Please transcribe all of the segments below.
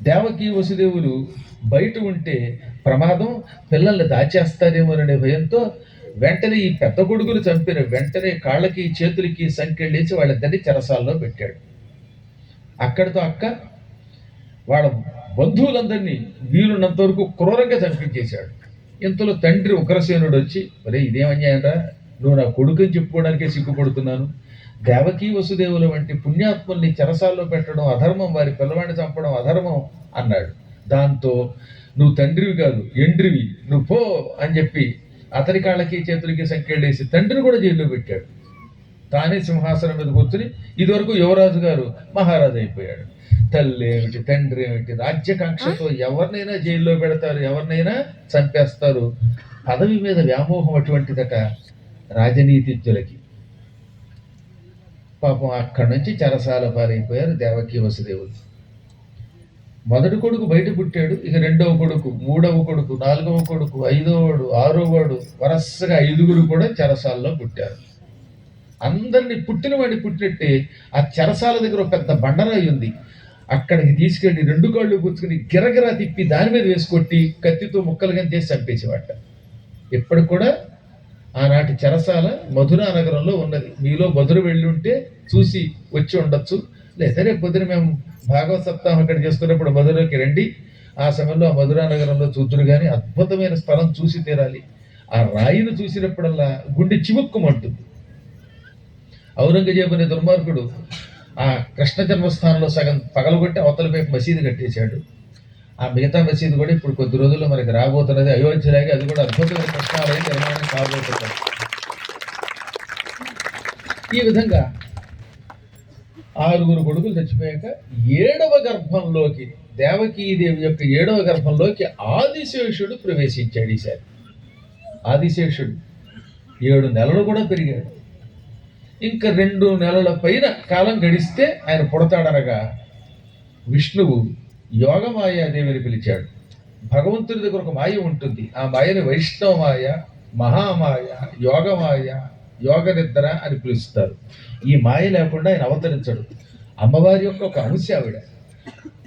దేవకి వసుదేవులు బయట ఉంటే ప్రమాదం, పిల్లల్ని దాచేస్తారేమోననే భయంతో వెంటనే ఈ పెద్ద కొడుకులు చంపిన వెంటనే కాళ్ళకి చేతులకి సంకెళ్ళేసి వాళ్ళిద్దరిని చెరసాల్లో పెట్టాడు. అక్కడితో అక్క వాళ్ళ బంధువులందరినీ వీలున్నంత వరకు క్రూరంగా చంపించేశాడు. ఇంతలో తండ్రి ఉగ్రసేనుడు వచ్చి, ఒరే ఇదేం అన్యాయంరా, నువ్వు నా కొడుకుని చెప్పుకోవడానికే సిగ్గుపడుతున్నాను, దేవకీ వసుదేవుల వంటి పుణ్యాత్ముల్ని చెరసాల్లో పెట్టడం అధర్మం, వారి పిల్లవాడిని చంపడం అధర్మం అన్నాడు. దాంతో నువ్వు తండ్రివి కాదు ఎండ్రివి, నువ్వు పో అని చెప్పి అతని కాళ్ళకి చేతులకి సంకెళ్ళేసి తండ్రిని కూడా జైల్లో పెట్టాడు. తానే సింహాసనం మీద కూర్చుని ఇదివరకు యువరాజు గారు మహారాజు అయిపోయాడు. తల్లి ఏమిటి తండ్రి ఏమిటి, రాజ్యకాంక్షతో ఎవరినైనా జైల్లో పెడతారు, ఎవరినైనా చంపేస్తారు. పదవి మీద వ్యామోహం అటువంటిదట రాజనీతిజ్ఞులకి. పాపం అక్కడి నుంచి చెరసాల పారైపోయారు దేవకీ వసుదేవులు. మొదటి కొడుకు బయట పుట్టాడు. ఇక రెండవ కొడుకు, మూడవ కొడుకు, నాలుగవ కొడుకు, ఐదవవాడు, ఆరోవాడు, వరసగా 5గురు కూడా చెరసాల్లో పుట్టారు. అందరినీ పుట్టినవాడిని పుట్టినట్టే ఆ చెరసాల దగ్గర ఒక పెద్ద బండరాయి ఉంది. అక్కడికి తీసుకెళ్ళి 2 కాళ్ళు పుచ్చుకుని గిరగిరా తిప్పి దాని మీద వేసుకొట్టి కత్తితో ముక్కలుగా చేసి చంపేసేవాట. ఇప్పటికి కూడా ఆనాటి చెరసాల మధురా నగరంలో ఉన్నది. మీలో మధుర వెళ్ళి ఉంటే చూసి వచ్చి ఉండొచ్చు, లేదా రేపు పొద్దున మేము భాగవత సప్తాహం అక్కడ చేసుకున్నప్పుడు మధురకి రండి. ఆ సమయంలో ఆ మధురా నగరంలో చూతురు కానీ అద్భుతమైన స్థలం చూసి తీరాలి. ఆ రాయిని చూసినప్పుడల్లా గుండె చివుక్కుమంటుంది. ఔరంగజేబు అనే దుర్మార్గుడు ఆ కృష్ణ జన్మస్థానంలో సగం పగలగొట్టి అవతల వైపు మసీదు కట్టేశాడు. ఆ మిగతా మసీదు కూడా ఇప్పుడు కొద్ది రోజుల్లో మనకి రాబోతున్నది. అయోధ్యలాగే అది కూడా అద్భుతమైన కృష్ణాలయం నిర్మాణం కాబోతున్నది. ఈ విధంగా 6గురు కొడుకులు చచ్చిపోయాక 7వ గర్భంలోకి, దేవకీదేవి యొక్క 7వ గర్భంలోకి ఆదిశేషుడు ప్రవేశించాడు. ఈసారి ఆదిశేషుడు 7 నెలలు కూడా పెరిగాడు. ఇంకా 2 నెలల పైన కాలం గడిస్తే ఆయన పుడతాడనగా విష్ణువు యోగమాయాదేవిని పిలిచాడు. భగవంతుని దగ్గర ఒక మాయ ఉంటుంది. ఆ మాయని వైష్ణవ మాయ, మహామాయ, యోగమాయ, యోగ నిద్ర అని పిలుస్తారు. ఈ మాయ లేకుండా ఆయన అవతరించడు. అమ్మవారి యొక్క ఒక అంశ ఆవిడ,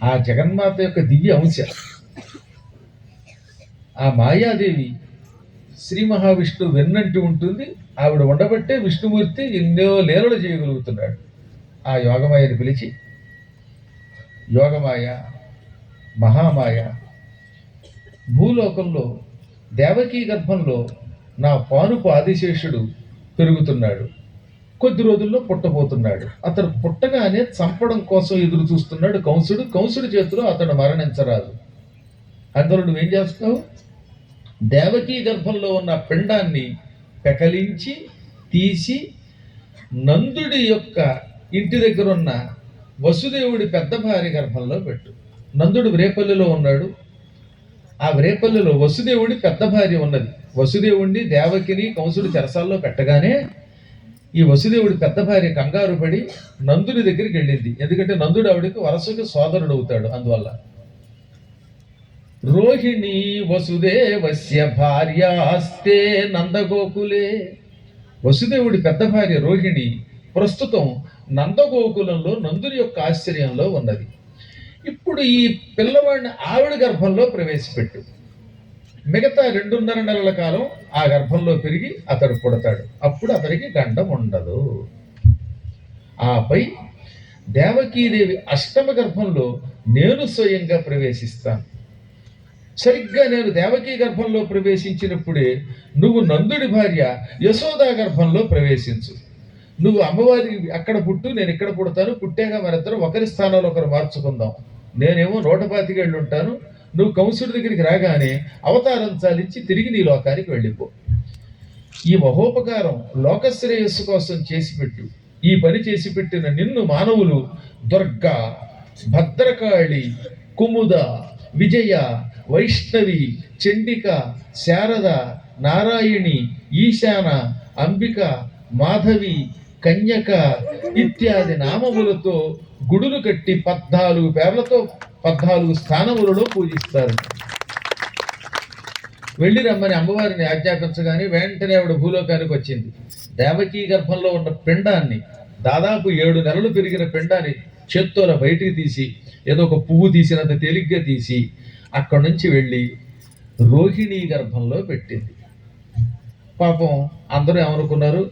ఆ జగన్మాత యొక్క దివ్య అంశ. ఆ మాయాదేవి శ్రీ మహావిష్ణువు వెన్నంటి ఉంటుంది. ఆవిడ ఉండబట్టే విష్ణుమూర్తి ఎన్నో లీలలు చేయగలుగుతున్నాడు. ఆ యోగమాయని పిలిచి, యోగమాయ, మహామాయ, భూలోకంలో దేవకీ గర్భంలో నా పానుపు ఆదిశేషుడు పెరుగుతున్నాడు. కొద్ది రోజుల్లో పుట్టబోతున్నాడు. అతడు పుట్టగానే చంపడం కోసం ఎదురు చూస్తున్నాడు కంసుడు. కంసుడి చేతిలో అతడు మరణించరాదు. అందులో నువ్వేం చేస్తావు? దేవకీ గర్భంలో ఉన్న పిండాన్ని పెకలించి తీసి నందుడి యొక్క ఇంటి దగ్గర ఉన్న వసుదేవుడి పెద్ద భార్య గర్భంలో పెట్టు. నందుడు వ్రేపల్లిలో ఉన్నాడు. ఆ వ్రేపల్లిలో వసుదేవుడి పెద్ద భార్య ఉన్నది. వసుదేవుడిని దేవకిని కంసుడు చెరసాల్లో పెట్టగానే ఈ వసుదేవుడి పెద్ద భార్య కంగారు పడి నందుడి దగ్గరికి వెళ్ళింది. ఎందుకంటే నందుడు ఆవిడకి వరసకి సోదరుడు అవుతాడు. అందువల్ల రోహిణి వసుదేవస్య భార్యాస్తే నందగోకులే. వసుదేవుడి పెద్ద భార్య రోహిణి ప్రస్తుతం నందగోకులంలో నందుని యొక్క ఆశ్చర్యంలో ఉన్నది. ఇప్పుడు ఈ పిల్లవాడిని ఆవిడ గర్భంలో ప్రవేశపెట్టు. మిగతా 2.5 నెలల కాలం ఆ గర్భంలో పెరిగి అతడు పుడతాడు. అప్పుడు అతడికి గండం ఉండదు. ఆపై దేవకీదేవి 8వ గర్భంలో నేను స్వయంగా ప్రవేశిస్తాను. సరిగ్గా నేను దేవకీ గర్భంలో ప్రవేశించినప్పుడే నువ్వు నందుడి భార్య యశోదా గర్భంలో ప్రవేశించు. నువ్వు అమ్మవారి అక్కడ పుట్టు, నేను ఇక్కడ పుడతాను. పుట్టాక మరిద్దరం ఒకరి స్థానంలో ఒకరు మార్చుకుందాం. నేనేమో 125 ఏళ్ళు ఉంటాను. నువ్వు కంసుడి దగ్గరికి రాగానే అవతారం చాలించి తిరిగి నీ లోకానికి వెళ్ళిపో. ఈ మహోపకారం లోకశ్రేయస్సు కోసం చేసిపెట్టు. ఈ పని చేసి పెట్టిన నిన్ను మానవులు దుర్గా, భద్రకాళి, కుముద, విజయ, వైష్ణవి, చండిక, శారద, నారాయణి, ఈశాన, అంబిక, మాధవి, కన్యక ఇత్యాది నామములతో గుడులు కట్టి 14 పేర్లతో 14 స్థానములలో పూజిస్తారు. వెళ్ళి రమ్మని అమ్మవారిని ఆజ్ఞాపించగానే వెంటనే ఆవిడ భూలోకానికి వచ్చింది. దేవకీ గర్భంలో ఉన్న పిండాన్ని, దాదాపు 7 నెలలు పెరిగిన పిండాన్ని చేత్తో అలా బయటికి తీసి ఏదో ఒక పువ్వు తీసినంత తేలిగ్గా తీసి అక్కడి నుంచి వెళ్ళి రోహిణీ గర్భంలో పెట్టింది. పాపం అందరూ ఏమనుకున్నారు,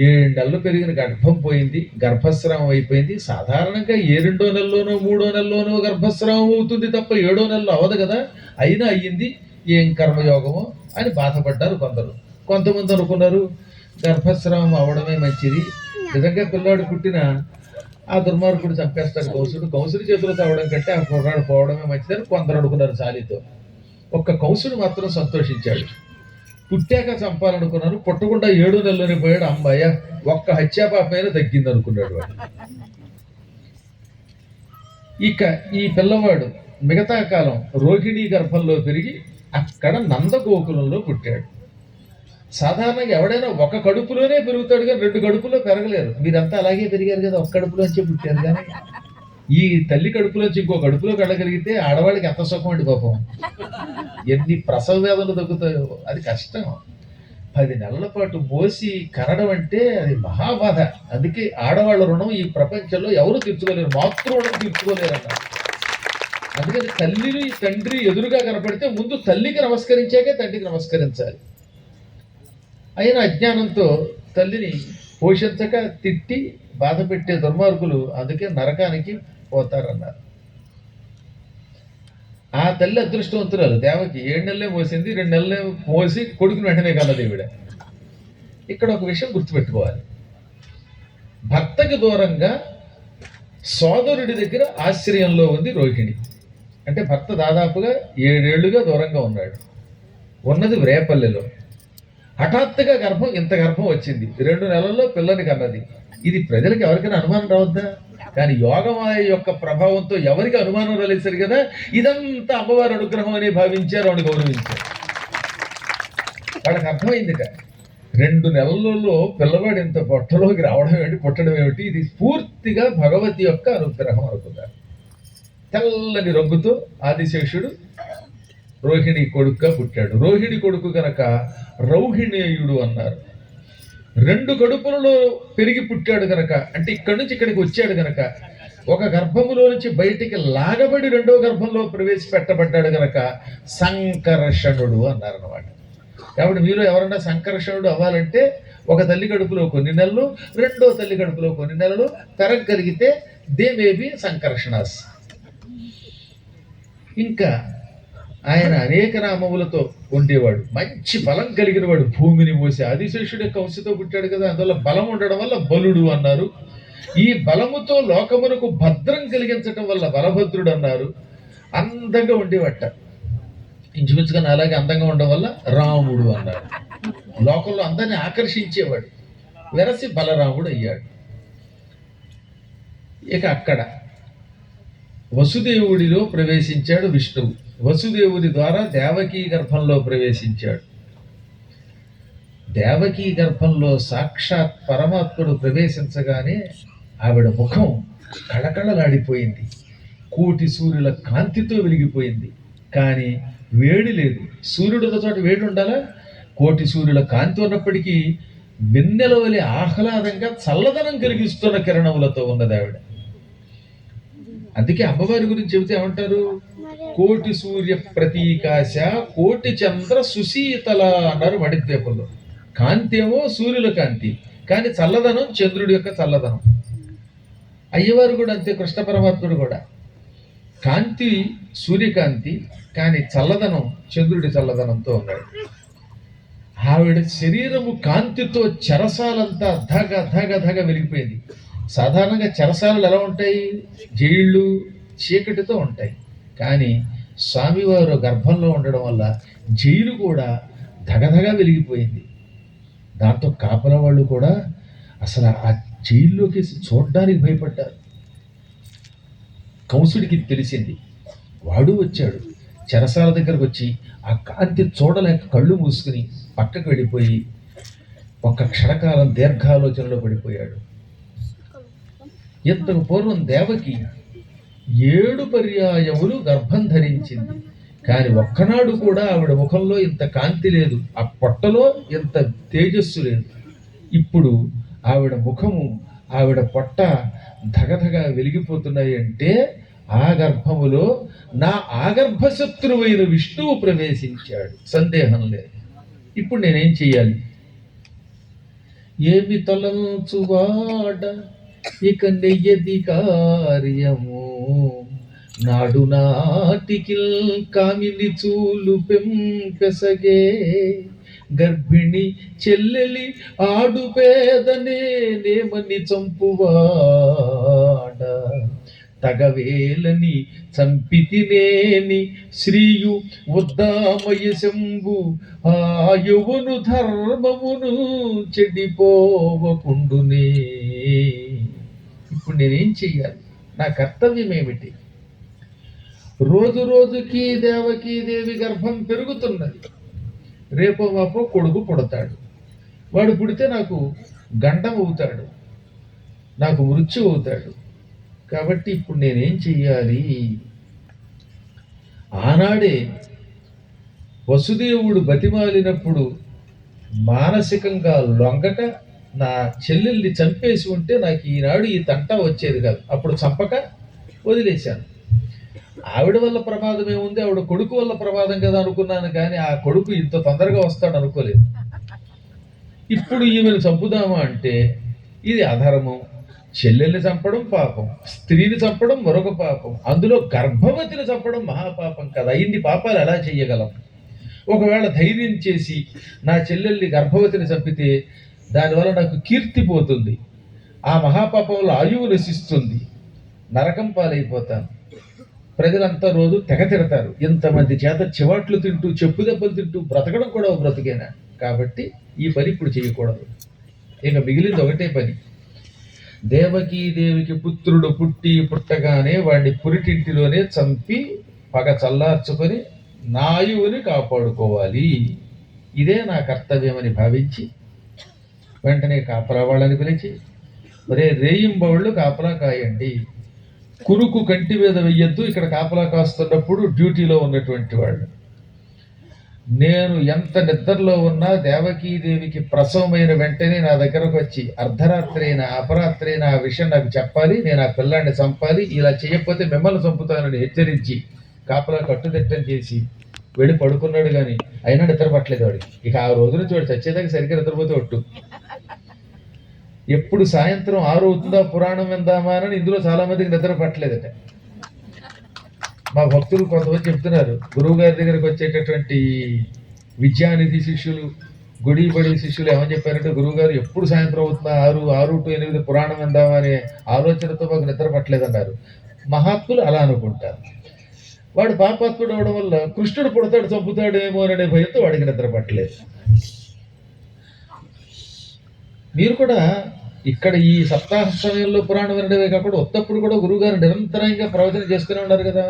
7 నెలలు పెరిగిన గర్భం పోయింది, గర్భస్రావం అయిపోయింది. సాధారణంగా ఏ 2వ నెలలోనో 3వ నెలలోనో గర్భస్రావం అవుతుంది తప్ప 7వ నెలలో అవదు కదా, అయినా అయ్యింది, ఏం కర్మయోగమో అని బాధపడ్డారు కొందరు. కొంతమంది అనుకున్నారు గర్భస్రావం అవడమే మంచిది, నిజంగా పిల్లాడు పుట్టిన ఆ దుర్మార్గుడు చంపేస్తాడు కంసుడి చేతిలో చావడం కంటే ఆ కుర్రాడు పోవడమే మంచిదని కొందరు అనుకున్నారు చాలీతో. ఒక్క కంసుడు మాత్రం సంతోషించాడు. పుట్టాక చంపాలనుకున్నాను, పుట్టకుండా 7వ నెలలోనే పోయాడు. అమ్మాయ ఒక్క హత్యాపాపైనా తగ్గింది అనుకున్నాడు వాడు. ఇక ఈ పిల్లవాడు మిగతా కాలం రోహిణీ గర్భంలో పెరిగి అక్కడ నందగోకులంలో పుట్టాడు. సాధారణంగా ఎవడైనా ఒక కడుపులోనే పెరుగుతాడు కానీ 2 కడుపులో పెరగలేరు. మీరంతా అలాగే పెరిగారు కదా, ఒక్క కడుపులోంచే పుట్టారు. కానీ ఈ తల్లి కడుపులోంచి ఇంకో కడుపులో వెళ్ళగలిగితే ఆడవాళ్ళకి ఎంత సుఖం అండి పాపం. ఎన్ని ప్రసవ వేదనలు తగ్గుతాయో, అది కష్టం. 10 నెలల పాటు మోసి కనడం అంటే అది మహాబాధ. అందుకే ఆడవాళ్ళ రుణం ఈ ప్రపంచంలో ఎవరు తీర్చుకోలేరు, మాతృ రుణం తీర్చుకోలేరు అన్నారు. అందుకని తల్లిని తండ్రి ఎదురుగా కనపడితే ముందు తల్లికి నమస్కరించాకే తండ్రికి నమస్కరించాలి. అయిన అజ్ఞానంతో తల్లిని పోషించక తిట్టి బాధ పెట్టే దుర్మార్గులు అందుకే నరకానికి పోతారన్నారు. ఆ తల్లి అదృష్టవంతురాలు దేవకి 7 నెలలే మోసింది, 2 నెలలే మోసి కొడుకుని వెంటనే కన్నది ఈవిడ. ఇక్కడ ఒక విషయం గుర్తుపెట్టుకోవాలి, భర్తకి దూరంగా సోదరుడి దగ్గర ఆశ్రయంలో ఉంది రోహిణి. అంటే భర్త దాదాపుగా 7 ఏళ్లుగా దూరంగా ఉన్నాడు, ఉన్నది రేపల్లెలో. హఠాత్తుగా ఇంత గర్భం వచ్చింది, 2 నెలల్లో పిల్లని కన్నది. ఇది ప్రజలకు ఎవరికైనా అనుమానం రావద్దా? కానీ యోగమాయ యొక్క ప్రభావంతో ఎవరికి అనుమానం రాలేదు కదా, ఇదంతా అమ్మవారి అనుగ్రహం అని భావించారు, అని గౌరవించారు. వాళ్ళకి అర్థమైందిట 2 నెలలలో పిల్లవాడు ఇంత పొట్టలోకి రావడం ఏమిటి, పుట్టడం ఏమిటి, ఇది పూర్తిగా భగవతి యొక్క అనుగ్రహం అనుకున్నారు. తెల్లని రంగుతో ఆదిశేషుడు రోహిణి కొడుకుగా పుట్టాడు. రోహిణి కొడుకు గనక రౌహిణేయుడు అన్నారు. 2 కడుపులలో పెరిగి పుట్టాడు గనక, అంటే ఇక్కడి నుంచి ఇక్కడికి వచ్చాడు గనక, ఒక గర్భములో నుంచి బయటికి లాగబడి 2వ గర్భంలో ప్రవేశపెట్టబడ్డాడు గనక సంకర్షణుడు అన్నారు అన్నమాట. కాబట్టి మీరు ఎవరన్నా సంకర్షణుడు అవ్వాలంటే ఒక తల్లి కడుపులో కొన్ని నెలలు, 2వ తల్లి కడుపులో కొన్ని నెలలు పెరగగలిగితే దే మే బి సంకర్షణాస్. ఇంకా ఆయన అనేక నామములతో ఉండేవాడు, మంచి బలం కలిగిన వాడు, భూమిని మోసి. ఆదిశేషుడు యొక్క వంశతో పుట్టాడు కదా, అందువల్ల బలం ఉండడం వల్ల బలుడు అన్నారు. ఈ బలముతో లోకమునకు భద్రం కలిగించటం వల్ల బలభద్రుడు అన్నారు. అందంగా ఉండేవట, ఇంచుమించుగా అలాగే అందంగా ఉండడం వల్ల రాముడు అన్నారు. లోకంలో అందరినీ ఆకర్షించేవాడు, వెరసి బలరాముడు అయ్యాడు. ఇక అక్కడ వసుదేవుడిలో ప్రవేశించాడు విష్ణువు. వసుదేవుడి ద్వారా దేవకీ గర్భంలో ప్రవేశించాడు. దేవకీ గర్భంలో సాక్షాత్ పరమాత్ముడు ప్రవేశించగానే ఆవిడ ముఖం కళకళలాడిపోయింది, కోటి సూర్యుల కాంతితో వెలిగిపోయింది. కానీ వేడి లేదు. సూర్యుడు ఉన్న చోట వేడి ఉండాలా? కోటి సూర్యుల కాంతి ఉన్నప్పటికీ వెన్నెల వలె ఆహ్లాదంగా చల్లదనం కలిగిస్తున్న కిరణములతో ఉన్నది ఆవిడ. అందుకే అమ్మవారి గురించి చెబితే ఏమంటారు, కోటి సూర్య ప్రతీకాశ కోటి చంద్ర సుశీతల అన్నారు మణిద్వీపంలో. కాంతి ఏమో సూర్యుల కాంతి, కానీ చల్లదనం చంద్రుడి యొక్క చల్లదనం. అయ్యవారు కూడా అంతే, కృష్ణ పరమాత్ముడు కూడా కాంతి సూర్యకాంతి, కానీ చల్లదనం చంద్రుడి చల్లదనంతో ఉన్నాడు. ఆవిడ శరీరము కాంతితో చెరసాలంతా ధగ ధగ ధగ వెలిగిపోయింది. సాధారణంగా చెరసాలలు ఎలా ఉంటాయి, జైళ్ళు చీకటితో ఉంటాయి. కానీ స్వామివారు గర్భంలో ఉండడం వల్ల జైలు కూడా ధగధగా వెలిగిపోయింది. దాంతో కాపల వాళ్ళు కూడా అసలు ఆ జైల్లోకి చూడడానికి భయపడ్డారు. కంసుడికి తెలిసింది, వాడు వచ్చాడు. చెరసాల దగ్గరకు వచ్చి ఆ కాంతి చూడలేక కళ్ళు మూసుకుని పక్కకు వెళ్ళిపోయి ఒక్క క్షణకాలం దీర్ఘాలోచనలో పడిపోయాడు. ఇంతకు పూర్వం దేవకి 7 పర్యాయములు గర్భం ధరించింది, కానీ ఒక్కనాడు కూడా ఆవిడ ముఖంలో ఇంత కాంతి లేదు, ఆ పొట్టలో ఇంత తేజస్సు లేదు. ఇప్పుడు ఆవిడ ముఖము ఆవిడ పొట్ట ధగధగ వెలిగిపోతున్నాయి అంటే ఆ గర్భములో నా ఆగర్భ శత్రువైన విష్ణువు ప్రవేశించాడు, సందేహం లేదు. ఇప్పుడు నేనేం చెయ్యాలి? ఏమి తలంచువాడ ఇక నెయ్యది కార్యము, నాడు నాటికి కామిని చూలు పెంపెసగే, గర్భిణి చెల్లెలి ఆడు పేదనే నేమని చంపువాడ, తగవేలని చంపితినేని శ్రీయు ఉద్దామయ శంభు ఆయువును ధర్మమును చెడిపోవకుండునే. ఇప్పుడు నేనేం చెయ్యాలి? నా కర్తవ్యం ఏమిటి? రోజు రోజుకి దేవకీదేవి గర్భం పెరుగుతున్నది. రేపో మాపో కొడుకు పుడతాడు. వాడు పుడితే నాకు గండం అవుతాడు, నాకు మృత్యు అవుతాడు. కాబట్టి ఇప్పుడు నేనేం చెయ్యాలి? ఆనాడే వసుదేవుడు బతిమాలినప్పుడు మానసికంగా లొంగక నా చెల్లెల్ని చంపేసి ఉంటే నాకు ఈనాడు ఈ తంట వచ్చేది కాదు. అప్పుడు చంపక వదిలేశాను. ఆవిడ వల్ల ప్రమాదం ఏముంది, ఆవిడ కొడుకు వల్ల ప్రమాదం కదా అనుకున్నాను, కానీ ఆ కొడుకు ఇంత తొందరగా వస్తాడు అనుకోలేదు. ఇప్పుడు ఈమెను చంపుదామా అంటే ఇది అధర్మం. చెల్లెల్ని చంపడం పాపం, స్త్రీని చంపడం మరొక పాపం, అందులో గర్భవతిని చంపడం మహాపాపం కదా. ఇన్ని పాపాలు ఎలా చెయ్యగలం? ఒకవేళ ధైర్యం చేసి నా చెల్లెల్ని గర్భవతిని చంపితే దానివల్ల నాకు కీర్తి పోతుంది, ఆ మహాపాపంలో ఆయువు నశిస్తుంది, నరకం పాలైపోతాను, ప్రజలంతా రోజు తెగ తిడతారు. ఇంతమంది చేత చివాట్లు తింటూ చెప్పు దెబ్బలు తింటూ బ్రతకడం కూడా బ్రతికేనా? కాబట్టి ఈ పని ఇప్పుడు చేయకూడదు. ఇక మిగిలింది ఒకటే పని. దేవకీదేవికి పుత్రుడు పుట్టగానే వాడిని పురిటింటిలోనే చంపి పగ చల్లార్చుకొని నాయువుని కాపాడుకోవాలి. ఇదే నా కర్తవ్యమని భావించి వెంటనే కాపలా వాళ్ళని పిలిచి, ఒరే రేయింబవళ్ళు కాపలా కాయండి, కురుకు కంటి మీద వెయ్యొద్దు, ఇక్కడ కాపలా కాస్తున్నప్పుడు డ్యూటీలో ఉన్నటువంటి వాళ్ళు. నేను ఎంత నిద్రలో ఉన్నా దేవకీదేవికి ప్రసవమైన వెంటనే నా దగ్గరకు వచ్చి అర్ధరాత్రి అయినా అపరాత్రి అయినా ఆ విషయం నాకు చెప్పాలి, నేను ఆ పిల్లాన్ని చంపాలి, ఇలా చేయకపోతే మిమ్మల్ని చంపుతానని హెచ్చరించి కాపలా కట్టుదిట్టం చేసి వెళ్ళి పడుకున్నాడు. కానీ అయినా నిద్ర పట్టలేదు వాడికి. ఇక ఆ రోజు నుంచి వాడు చచ్చేదాకా సరిగ్గా నిద్రపోతే ఒట్టు. ఎప్పుడు సాయంత్రం 6 అవుతుందా పురాణం విందామా అని ఇందులో చాలా మందికి నిద్ర పట్టలేదట. మా భక్తులు కొంతమంది చెప్తున్నారు, గురువు గారి దగ్గరికి వచ్చేటటువంటి విద్యానిధి శిష్యులు, గుడి బడి శిష్యులు ఏమని చెప్పారంటే, గురువు గారు ఎప్పుడు సాయంత్రం అవుతుందా 6 to 8 పురాణం విందామా అనే ఆలోచనతో మాకు నిద్ర పట్టలేదన్నారు. మహాత్ములు అలా అనుకుంటారు. వాడు పాపాత్ముడు అవడం వల్ల కృష్ణుడు పుడతాడు చంపుతాడేమో అనే భయంతో వాడికి నిద్ర పట్టలేదు. మీరు కూడా ఇక్కడ ఈ సప్తాహ సమయంలో పురాణం వినడమే కాకుండా ఉత్తప్పుడు కూడా గురువుగారు నిరంతరంగా ప్రవచనం చేస్తూనే ఉన్నారు కదా.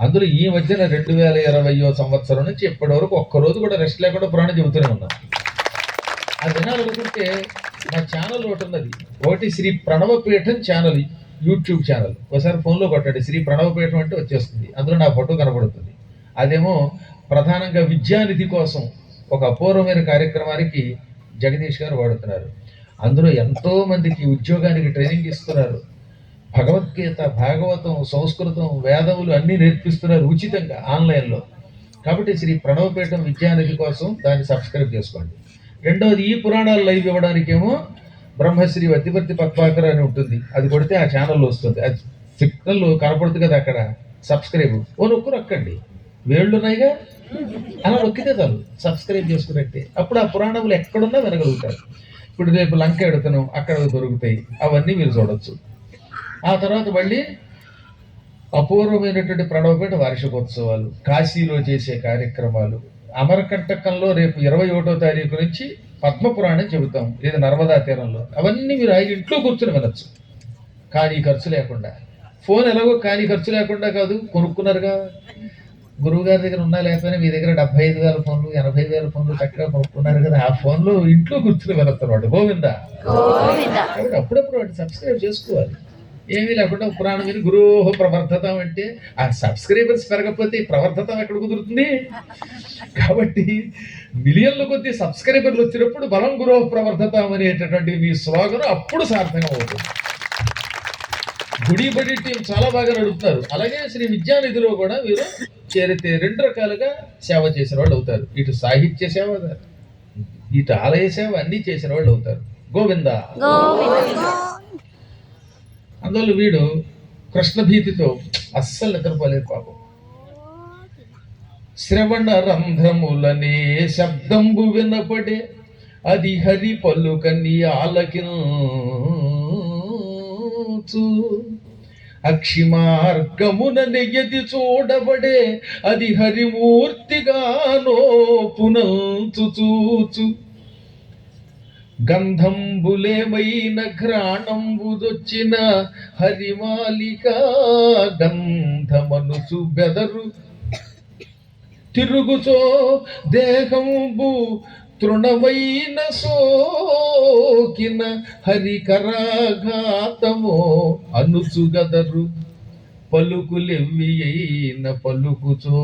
అందులో ఈ మధ్యన 2020వ సంవత్సరం నుంచి ఇప్పటి వరకు ఒక్కరోజు కూడా రెస్ట్ లేకుండా పురాణం చెబుతూనే ఉన్నాం. అది వినాలనుకుంటే నా ఛానల్ ఒకటి ఉన్నది, ఒకటి శ్రీ ప్రణవపీఠం ఛానల్, యూట్యూబ్ ఛానల్. ఒకసారి ఫోన్లో కొట్టండి, శ్రీ ప్రణవపీఠం అంటే వచ్చేస్తుంది. అందులో నా ఫోటో కనబడుతుంది. అదేమో ప్రధానంగా విద్యానిధి కోసం ఒక అపూర్వమైన కార్యక్రమానికి జగదీష్ గారు వాడుతున్నారు. అందులో ఎంతో మందికి ఉద్యోగానికి ట్రైనింగ్ ఇస్తున్నారు. భగవద్గీత, భాగవతం, సంస్కృతం, వేదములు అన్నీ నేర్పిస్తున్నారు ఉచితంగా ఆన్లైన్లో. కాబట్టి శ్రీ ప్రణవపీఠం విద్యానిధి కోసం దాన్ని సబ్స్క్రైబ్ చేసుకోండి. రెండవది, ఈ పురాణాలు లైవ్ ఇవ్వడానికేమో బ్రహ్మశ్రీ వద్దిపర్తి పద్మాకర్ అని ఉంటుంది, అది కొడితే ఆ ఛానల్లో వస్తుంది. అది సిగ్నల్ కనపడుతుంది కదా అక్కడ, సబ్స్క్రైబ్ ఓ నొక్కు నొక్కండి, వేళ్ళున్నాయిగా అలా నొక్కితే చాలు, సబ్స్క్రైబ్ చేసుకున్నట్టే. అప్పుడు ఆ పురాణములు ఎక్కడున్నా వినగలుగుతారు. ఇప్పుడు రేపు లంక ఎడుతున్నాం, అక్కడ దొరుకుతాయి, అవన్నీ మీరు చూడొచ్చు. ఆ తర్వాత మళ్ళీ అపూర్వమైనటువంటి ప్రణవపేట వార్షికోత్సవాలు, కాశీలో చేసే కార్యక్రమాలు, అమరకంటకంలో రేపు 21వ తారీఖు నుంచి పద్మపురాణం చెబుతాం, ఇది నర్మదా తీరంలో. అవన్నీ మీరు ఇంట్లో కూర్చొని వినొచ్చు, కానీ ఖర్చు లేకుండా. ఫోన్ ఎలాగో కానీ ఖర్చు లేకుండా కాదు, కొనుక్కున్నారుగా. గురువు గారి దగ్గర ఉన్నా లేకపోయినా మీ దగ్గర 75,000 ఫోన్లు, 80,000 ఫోన్లు చక్కగా కొనుక్కున్నారు కదా, ఆ ఫోన్లో ఇంట్లో కూర్చుని వినొస్తున్నవాడు గోవిందా. కాబట్టి అప్పుడప్పుడు వాటి సబ్స్క్రైబ్ చేసుకోవాలి. ఏమీ లేకుండా పురాణం విని గురోహ ప్రవర్ధతం అంటే ఆ సబ్స్క్రైబర్స్ పెరగకపోతే ప్రవర్ధతం ఎక్కడ కుదురుతుంది? కాబట్టి మిలియన్ల కొద్ది సబ్స్క్రైబర్లు వచ్చినప్పుడు బలం గురోహ ప్రవర్ధతం అనేటటువంటి మీ స్లోగన్ అప్పుడు సార్థకం అవుతుంది. ఫుడీ బడి టీం చాలా బాగా నడుపుతారు. అలాగే శ్రీ విద్యానిధిలో కూడా మీరు చేరితే 2 రకాలుగా సేవ చేసిన వాళ్ళు అవుతారు. ఇటు సాహిత్య సేవ, ఇటు ఆలయ సేవ అన్నీ చేసిన వాళ్ళు అవుతారు. గోవింద. అందువల్ల వీడు కృష్ణ భీతితో అస్సలు నిద్రపోలేదు పాపం. శ్రవణ రంధ్రములనే శబ్దంబు వినపడే, అది హరి పలుకని ఆలకించు. అక్షిమార్గమున నెయ్యది చూడబడే, అది హరిమూర్తిగానో పునంచు చూచు. గంధంబులేమైన ఘ్రాణంబుదొచ్చిన హరిమాలిక గంధమనుచు బెదరు. తిరుగుచో దేహంబు తృణమైన సోకిన హరికరాఘాతమో అనుచుగదరు. పలుకులెవ్వి అయిన పలుకుచో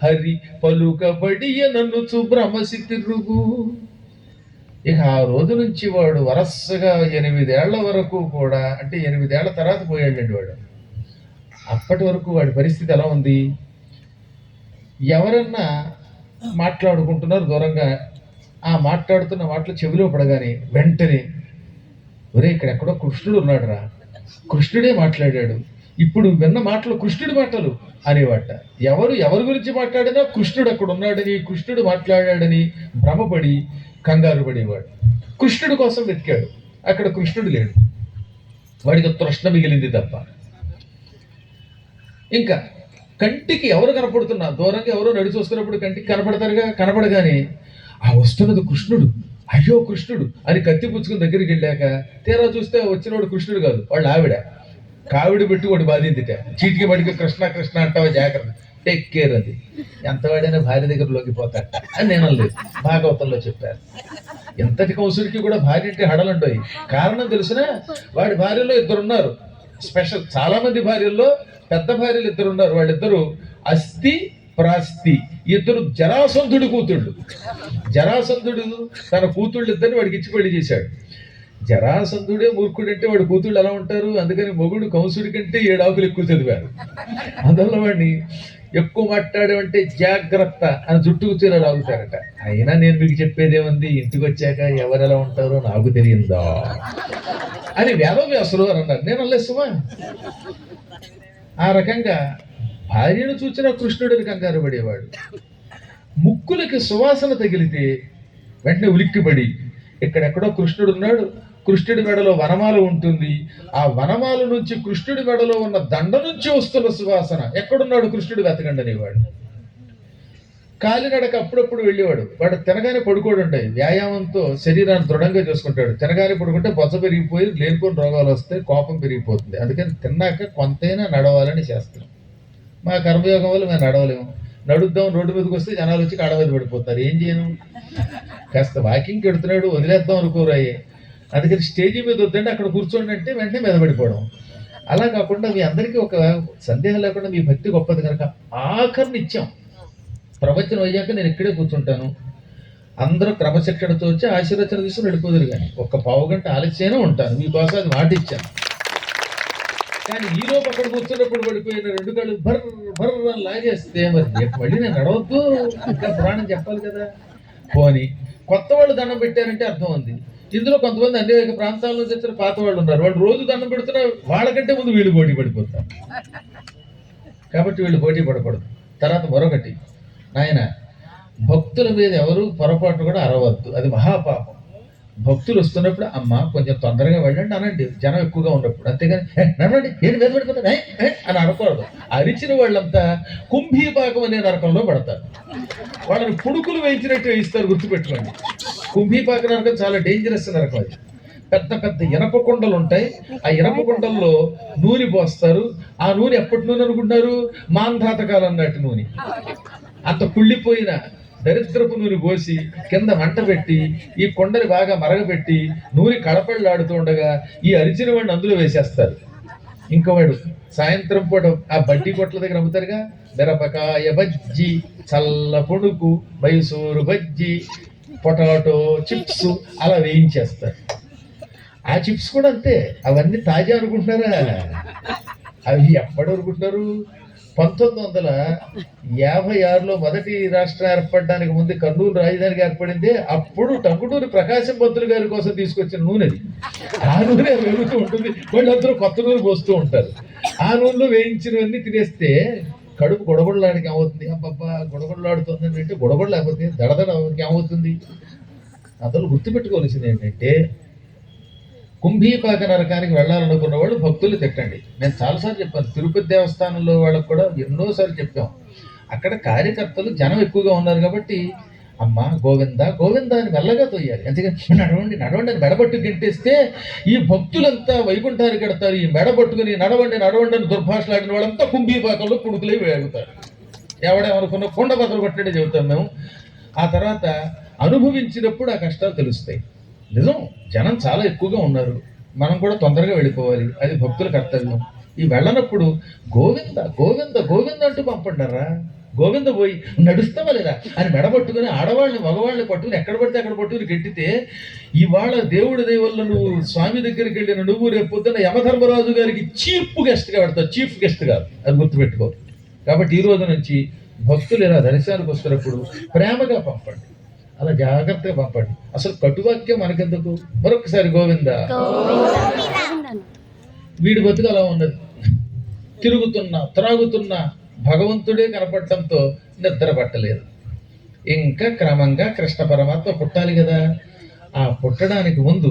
హరి పలుకబడియననుచు భ్రమసి తిరుగు. ఇక ఆ రోజు నుంచి వాడు వరసగా 8 ఏళ్ల వరకు కూడా, అంటే 8 ఏళ్ల తర్వాత పోయాడండి వాడు. అప్పటి వరకు వాడి పరిస్థితి ఎలా ఉంది? ఎవరన్నా మాట్లాడుకుంటున్నారు దూరంగా, ఆ మాట్లాడుతున్న మాటలు చెవిలో పడగానే వెంటనే, ఒరే ఇక్కడ ఎక్కడో కృష్ణుడు ఉన్నాడు రా, కృష్ణుడే మాట్లాడాడు, ఇప్పుడు విన్న మాటలు కృష్ణుడి మాటలు అనేవాట. ఎవరి గురించి మాట్లాడినా కృష్ణుడు అక్కడ ఉన్నాడని, కృష్ణుడు మాట్లాడాడని భ్రమపడి కంగారు పడేవాడు. కృష్ణుడి కోసం వెతికాడు, అక్కడ కృష్ణుడు లేడు. వాడికి తృష్ణ మిగిలింది తప్ప. ఇంకా కంటికి ఎవరు కనపడుతున్నా, దూరంగా ఎవరో నడిచి వస్తున్నప్పుడు కంటికి కనపడతారుగా, కనపడగానే ఆ వస్తున్నది కృష్ణుడు, అయ్యో కృష్ణుడు అని కత్తి పుచ్చుకుని దగ్గరికి వెళ్ళాక తీరా చూస్తే వచ్చినవాడు కృష్ణుడు కాదు, వాళ్ళు ఆవిడ. కావిడి పెట్టి వాడు బాధిందిట. చీటికి పడికి కృష్ణ కృష్ణ అంటావా, జాగ్రత్త, టేక్ కేర్. అది ఎంతవాడైనా భార్య దగ్గర లోకిపోతాట అని నేను లేదు, భాగవతంలో చెప్పారు. ఎంతటి కౌసుడికి కూడా భార్య అంటే హడలంటాయి. కారణం తెలిసిన వాడి భార్యలో 2 ఉన్నారు స్పెషల్. చాలా మంది భార్యల్లో పెద్ద భార్యలు 2 ఉన్నారు. వాళ్ళిద్దరూ అస్థి ప్రాస్తి. 2 జరాసంధుడి కూతుళ్ళు. జరాసంధుడు తన కూతుళ్ళు 2 వాడికి ఇచ్చి పెళ్లి చేశాడు. జరాసంధుడే మూర్ఖుడు అంటే వాడి కూతుళ్ళు ఎలా ఉంటారు? అందుకని మొగుడు కంసుడి కంటే 7 ఆకులు ఎక్కువ చదివారు. అందువల్ల వాడిని ఎక్కువ మాట్లాడేవంటే జాగ్రత్త అని జుట్టుకు చీరలు ఆగుతారట. అయినా నేను మీకు చెప్పేదేముంది, ఇంటికి వచ్చాక ఎవరెలా ఉంటారో నాకు తెలియదా అని వేదవ్యాసులు అని అన్నారు. నేను అల్లేసుమా. ఆ రకంగా భార్యను చూచిన కృష్ణుడిని కంగారు పడేవాడు. ముక్కులకి సువాసన తగిలితే వెంటనే ఉలిక్కిపడి ఇక్కడెక్కడో కృష్ణుడు ఉన్నాడు, కృష్ణుడి మెడలో వనమాల ఉంటుంది, ఆ వనమాల నుంచి కృష్ణుడి మెడలో ఉన్న దండ నుంచి వస్తున్న సువాసన, ఎక్కడున్నాడు కృష్ణుడు వెతకండి అనేవాడు. కాలినడక అప్పుడప్పుడు వెళ్ళేవాడు. వాడు తినగానే పడుకోడు ఉంటాయి. వ్యాయామంతో శరీరాన్ని దృఢంగా చేసుకుంటాడు. తినగానే పడుకుంటే బొజ్జ పెరిగిపోయి లేనిపోని రోగాలు వస్తాయి, కోపం పెరిగిపోతుంది. అందుకని తిన్నాక కొంతైనా నడవాలని చేస్తాం. మా కర్మయోగం వల్ల మేము నడవలేము. నడుద్దాం రోడ్డు మీదకి వస్తే జనాలు వచ్చి కాడ మీద పడిపోతారు. ఏం చేయను? కాస్త వాకింగ్కి వెడుతున్నాడు, వదిలేద్దాం అనుకోరాయే. అందుకని స్టేజీ మీద వద్దండి, అక్కడ కూర్చోండి అంటే వెంటనే మీద పడిపోవడం. అలా కాకుండా మీ అందరికీ ఒక సందేహం లేకుండా మీ భక్తి గొప్పది కనుక ఆఖరిని ఇచ్చాం. ప్రవచనం అయ్యాక నేను ఇక్కడే కూర్చుంటాను, అందరూ క్రమశిక్షణతో వచ్చి ఆశీర్వచన తీసుకుని వెళ్ళిపోదురు. కానీ 1 పావు గంట ఆలస్యమే ఉంటాను మీకోసం, అది మాట ఇచ్చాను. కానీ ఈరోజు అక్కడ కూర్చున్నప్పుడు పడిపోయిన 2 కాళ్ళు భర్ భర్ అని లాగేస్తే మరి రేపు మళ్ళీ నేను నడవద్దు, ఇంకా పురాణం చెప్పాలి కదా. పోని కొత్త వాళ్ళు దండం పెట్టారంటే అర్థం ఉంది. ఇందులో కొంతమంది అనేక ప్రాంతాల నుంచి వచ్చిన పాత వాళ్ళు ఉన్నారు. వాళ్ళు రోజు దండం పెడుతున్నా వాళ్ళకంటే ముందు వీళ్ళు పోటీ పడిపోతారు. కాబట్టి వీళ్ళు పోటీ పడకూడదు. తర్వాత మరొకటి, నాయన భక్తుల మీద ఎవరు పొరపాటు కూడా అరవద్దు, అది మహాపాపం. భక్తులు వస్తున్నప్పుడు అమ్మ కొంచెం తొందరగా వెళ్ళండి అనండి, జనం ఎక్కువగా ఉన్నప్పుడు. అంతేగాని నడవండి ఏంటి మీద పడిపోతాను అని అనకూడదు. అరిచిన వాళ్ళంతా కుంభీపాకం అనే నరకంలో పడతారు. వాళ్ళని పుడుకులు వేయించినట్టు వేయిస్తారు, గుర్తుపెట్టుకోండి. కుంభీపాక నరకం చాలా డేంజరస్ నరకం. అది పెద్ద పెద్ద ఇనప కుండలు ఉంటాయి. ఆ ఇనప కుండల్లో నూనె పోస్తారు. ఆ నూనె ఎప్పటి నూనె అనుకుంటున్నారు? మాంధాతకాలం నాటి నూనె. అంత కుళ్ళిపోయిన దరిద్రపు నూనె పోసి కింద మంట పెట్టి ఈ కొండని బాగా మరగబెట్టి నూనె కడపళ్ళాడుతూ ఉండగా ఈ అరిచిన వాడిని అందులో వేసేస్తారు. ఇంకోవాడు సాయంత్రం పూట ఆ బడ్డీ కొట్ల దగ్గర అమ్ముతారుగా, మిరపకాయ బజ్జీ, చల్ల పొడుకు, మైసూరు బజ్జీ, పొటాటో చిప్స్ అలా వేయించేస్తారు. ఆ చిప్స్ కూడా అంతే, అవన్నీ తాజా అనుకుంటున్నారా? అవి ఎప్పటి అనుకుంటున్నారు? 1956లో మొదటి రాష్ట్రం ఏర్పడడానికి ముందు కర్నూలు రాజధానికి ఏర్పడింది. అప్పుడు టంగుటూరి ప్రకాశం పంతులు గారి కోసం తీసుకొచ్చిన నూనెది. ఆ నూనె వేగుతూ ఉంటుంది, వాళ్ళందరూ కొత్త నూనె పోస్తూ ఉంటారు. ఆ నూనెలో వేయించినవన్నీ తినేస్తే కడుపు గొడగొడలాడికి ఏమవుతుంది? అబ్బబ్బా గొడగొడలాడుతుంది అంటే గొడగొడ లేకపోతే దడదడ ఏమవుతుంది? అందులో గుర్తుపెట్టుకోవాల్సింది ఏంటంటే, కుంభీపాక నరకానికి వెళ్ళాలనుకున్న వాళ్ళు భక్తులు తిట్టండి. నేను చాలాసార్లు చెప్పాను, తిరుపతి దేవస్థానంలో వాళ్ళకు కూడా ఎన్నోసార్లు చెప్పాం. అక్కడ కార్యకర్తలు జనం ఎక్కువగా ఉన్నారు కాబట్టి అమ్మ గోవింద గోవింద అని మెల్లగా తోయాలి. ఎందుకంటే నడవండి నడవండి అని మెడబట్టు గెంటేస్తే ఈ భక్తులంతా వైకుంఠానికి కడతారు. ఈ మెడబట్టుకుని నడవండి నడవండి అని దుర్భాషలాడిన వాళ్ళంతా కుంభీపాకంలో పుడుకులై వేగుతారు. ఎవడేమనుకున్న కొండ బద్దలు కొట్టడే చెబుతాం మేము. ఆ తర్వాత అనుభవించినప్పుడు ఆ కష్టాలు తెలుస్తాయి. నిజం, జనం చాలా ఎక్కువగా ఉన్నారు, మనం కూడా తొందరగా వెళ్ళిపోవాలి, అది భక్తుల కర్తవ్యం. ఈ వెళ్ళనప్పుడు గోవింద గోవింద గోవింద అంటూ పంపండారా. గోవింద పోయి నడుస్తావా లేదా అని మెడబట్టుకుని ఆడవాళ్ళని మగవాళ్ళని పట్టుకుని ఎక్కడ పడితే అక్కడ పట్టుకుని గెట్టితే, ఇవాళ దేవుడి దయవల్ల నువ్వు స్వామి దగ్గరికి వెళ్ళిన నువ్వు రేపు పొద్దున్న యమధర్మరాజు గారికి చీఫ్ గెస్ట్గా పెడతావు. చీఫ్ గెస్ట్ కాదు, అది గుర్తుపెట్టుకో. కాబట్టి ఈ రోజు నుంచి భక్తులు ఇలా దర్శనానికి వస్తున్నప్పుడు ప్రేమగా పంపండి, అలా జాగ్రత్తగా పంపండి. అసలు కటువాక్యం మనకెందుకు? మరొకసారి గోవింద. వీడి బతుకు అలా ఉన్నది, తిరుగుతున్నా త్రాగుతున్నా భగవంతుడే కనపడటంతో నిద్ర పట్టలేదు. ఇంకా క్రమంగా కృష్ణ పరమాత్మ పుట్టాలి కదా. ఆ పుట్టడానికి ముందు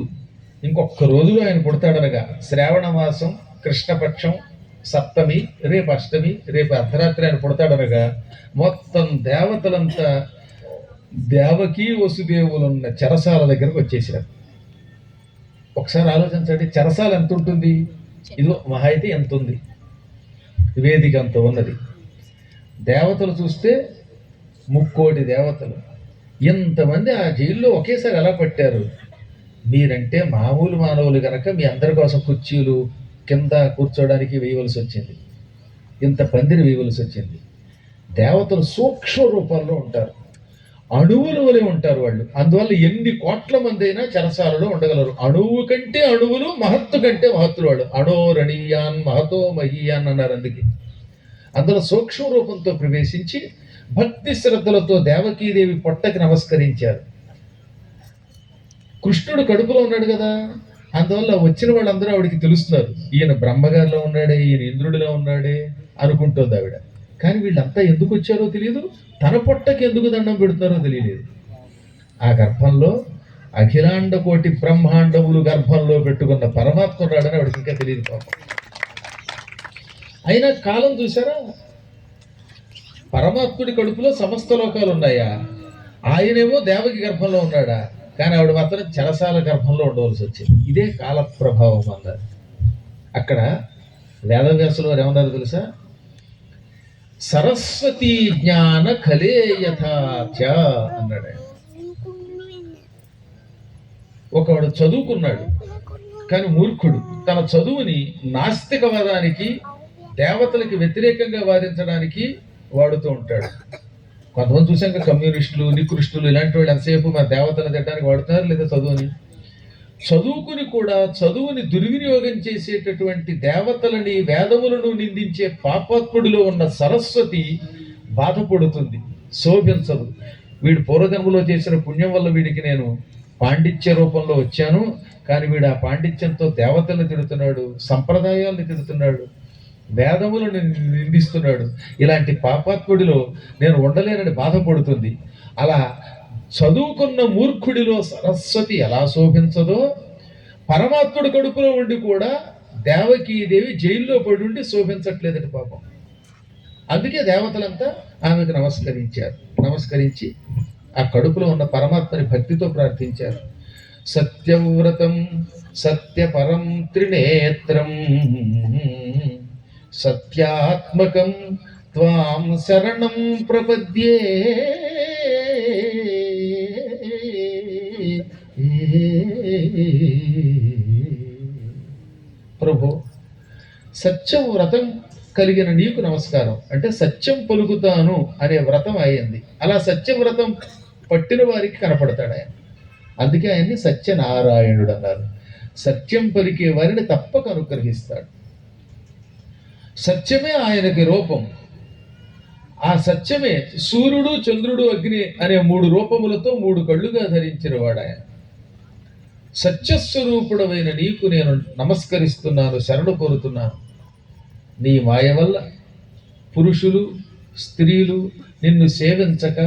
ఇంకొక రోజులో ఆయన పుడతాడనగా శ్రావణ మాసం కృష్ణపక్షం సప్తమి, రేపు అష్టమి, రేపు అర్ధరాత్రి ఆయన పుడతాడనగా మొత్తం దేవతలంతా దేవకీ వసుదేవులున్న చెరసాల దగ్గరకు వచ్చేసారు. ఒకసారి ఆలోచించండి, చెరసాల ఎంత ఉంటుంది? ఇదిగో మహా అయితే ఎంత ఉంది, వేదిక అంత ఉన్నది. దేవతలు చూస్తే 3 కోటి దేవతలు. ఎంతమంది ఆ జైల్లో ఒకేసారి ఎలా పట్టారు? మీరంటే మామూలు మానవులు కనుక మీ అందరి కోసం కుర్చీలు కింద కూర్చోడానికి వేయవలసి వచ్చింది, ఇంత పందిరి వేయవలసి వచ్చింది. దేవతలు సూక్ష్మ రూపాల్లో ఉంటారు, అణువుల వలె ఉంటారు వాళ్ళు. అందువల్ల ఎన్ని కోట్ల మంది అయినా చెరసాలలో ఉండగలరు. అణువు కంటే అణువులు, మహత్తు కంటే మహత్తులు వాళ్ళు. అణోరణీయాన్ మహతో మహీయాన్ అన్నారు. అందుకే అందులో సూక్ష్మ రూపంతో ప్రవేశించి భక్తి శ్రద్ధలతో దేవకీదేవి పొట్టకి నమస్కరించారు. కృష్ణుడు కడుపులో ఉన్నాడు కదా, అందువల్ల వచ్చిన వాళ్ళందరూ ఆవిడికి తెలుస్తున్నారు, ఈయన బ్రహ్మగారిలో ఉన్నాడే, ఈయన ఇంద్రుడిలో ఉన్నాడే అనుకుంటోంది ఆవిడ. కానీ వీళ్ళంతా ఎందుకు వచ్చారో తెలియదు, తన పొట్టకి ఎందుకు దండం పెడుతున్నారో తెలియలేదు. ఆ గర్భంలో అఖిలాండ కోటి బ్రహ్మాండములు గర్భంలో పెట్టుకున్న పరమాత్మ ఉన్నాడని ఆవిడకి ఇంకా తెలియదు పాపం. అయినా కాలం చూసారా, పరమాత్ముడి కడుపులో సమస్త లోకాలు ఉన్నాయా? ఆయనేమో దేవకి గర్భంలో ఉన్నాడా? కానీ ఆవిడ మాత్రం చెరసాల గర్భంలో ఉండవలసి వచ్చింది. ఇదే కాల ప్రభావం అన్నారు. అక్కడ వేదవ్యాసులు వారు ఏమన్నారు తెలుసా? సరస్వతీ జ్ఞాన కలే యథాచ అన్నాడు. ఒకవాడు చదువుకున్నాడు కానీ మూర్ఖుడు తన చదువుని నాస్తికవాదానికి, దేవతలకి వ్యతిరేకంగా వాదించడానికి వాడుతూ ఉంటాడు. కొంతమంది చూసాక కమ్యూనిస్టులు, నికృష్టులు ఇలాంటి వాళ్ళు ఎంతసేపు మన దేవతలు తిట్టడానికి వాడుతున్నారు లేదా చదువుని. చదువుకుని కూడా చదువుని దుర్వినియోగం చేసేటటువంటి దేవతలని, వేదములను నిందించే పాపాత్ముడిలో ఉన్న సరస్వతి బాధపడుతుంది, శోభించదు. వీడు పూర్వజన్మలో చేసిన పుణ్యం వల్ల వీడికి నేను పాండిత్య రూపంలో వచ్చాను, కానీ వీడు ఆ పాండిత్యంతో దేవతల్ని తిడుతున్నాడు, సంప్రదాయాల్ని తిడుతున్నాడు, వేదములను నిందిస్తున్నాడు. ఇలాంటి పాపాత్ముడిలో నేను ఉండలేనని బాధపడుతుంది. అలా చదువుకున్న మూర్ఖుడిలో సరస్వతి ఎలా శోభించదో, పరమాత్ముడు కడుపులో ఉండి కూడా దేవకీదేవి జైల్లో పడి ఉండి శోభించట్లేదని పాపం. అందుకే దేవతలంతా ఆమెకు నమస్కరించారు. నమస్కరించి ఆ కడుపులో ఉన్న పరమాత్మని భక్తితో ప్రార్థించారు. సత్యవ్రతం సత్యపరం త్రినేత్రం సత్యాత్మకం త్వాం శరణం ప్రపద్యే. ప్రభు, సత్యం వ్రతం కలిగిన నీకు నమస్కారం అంటే సత్యం పలుకుతాను అనే వ్రతం అయింది. అలా సత్యం వ్రతం పట్టిన వారికి కనపడతాడు ఆయన. అందుకే ఆయన్ని సత్యనారాయణుడు అన్నారు. సత్యం పలికే వారిని తప్పక అనుగ్రహిస్తాడు. సత్యమే ఆయనకి రూపం. ఆ సత్యమే సూర్యుడు, చంద్రుడు, అగ్ని అనే 3 రూపములతో 3 కళ్ళుగా ధరించిన వాడు ఆయన. సత్యస్వరూపుడమైన నీకు నేను నమస్కరిస్తున్నాను, శరణు కోరుతున్నాను. నీ మాయ వల్ల పురుషులు, స్త్రీలు నిన్ను సేవించక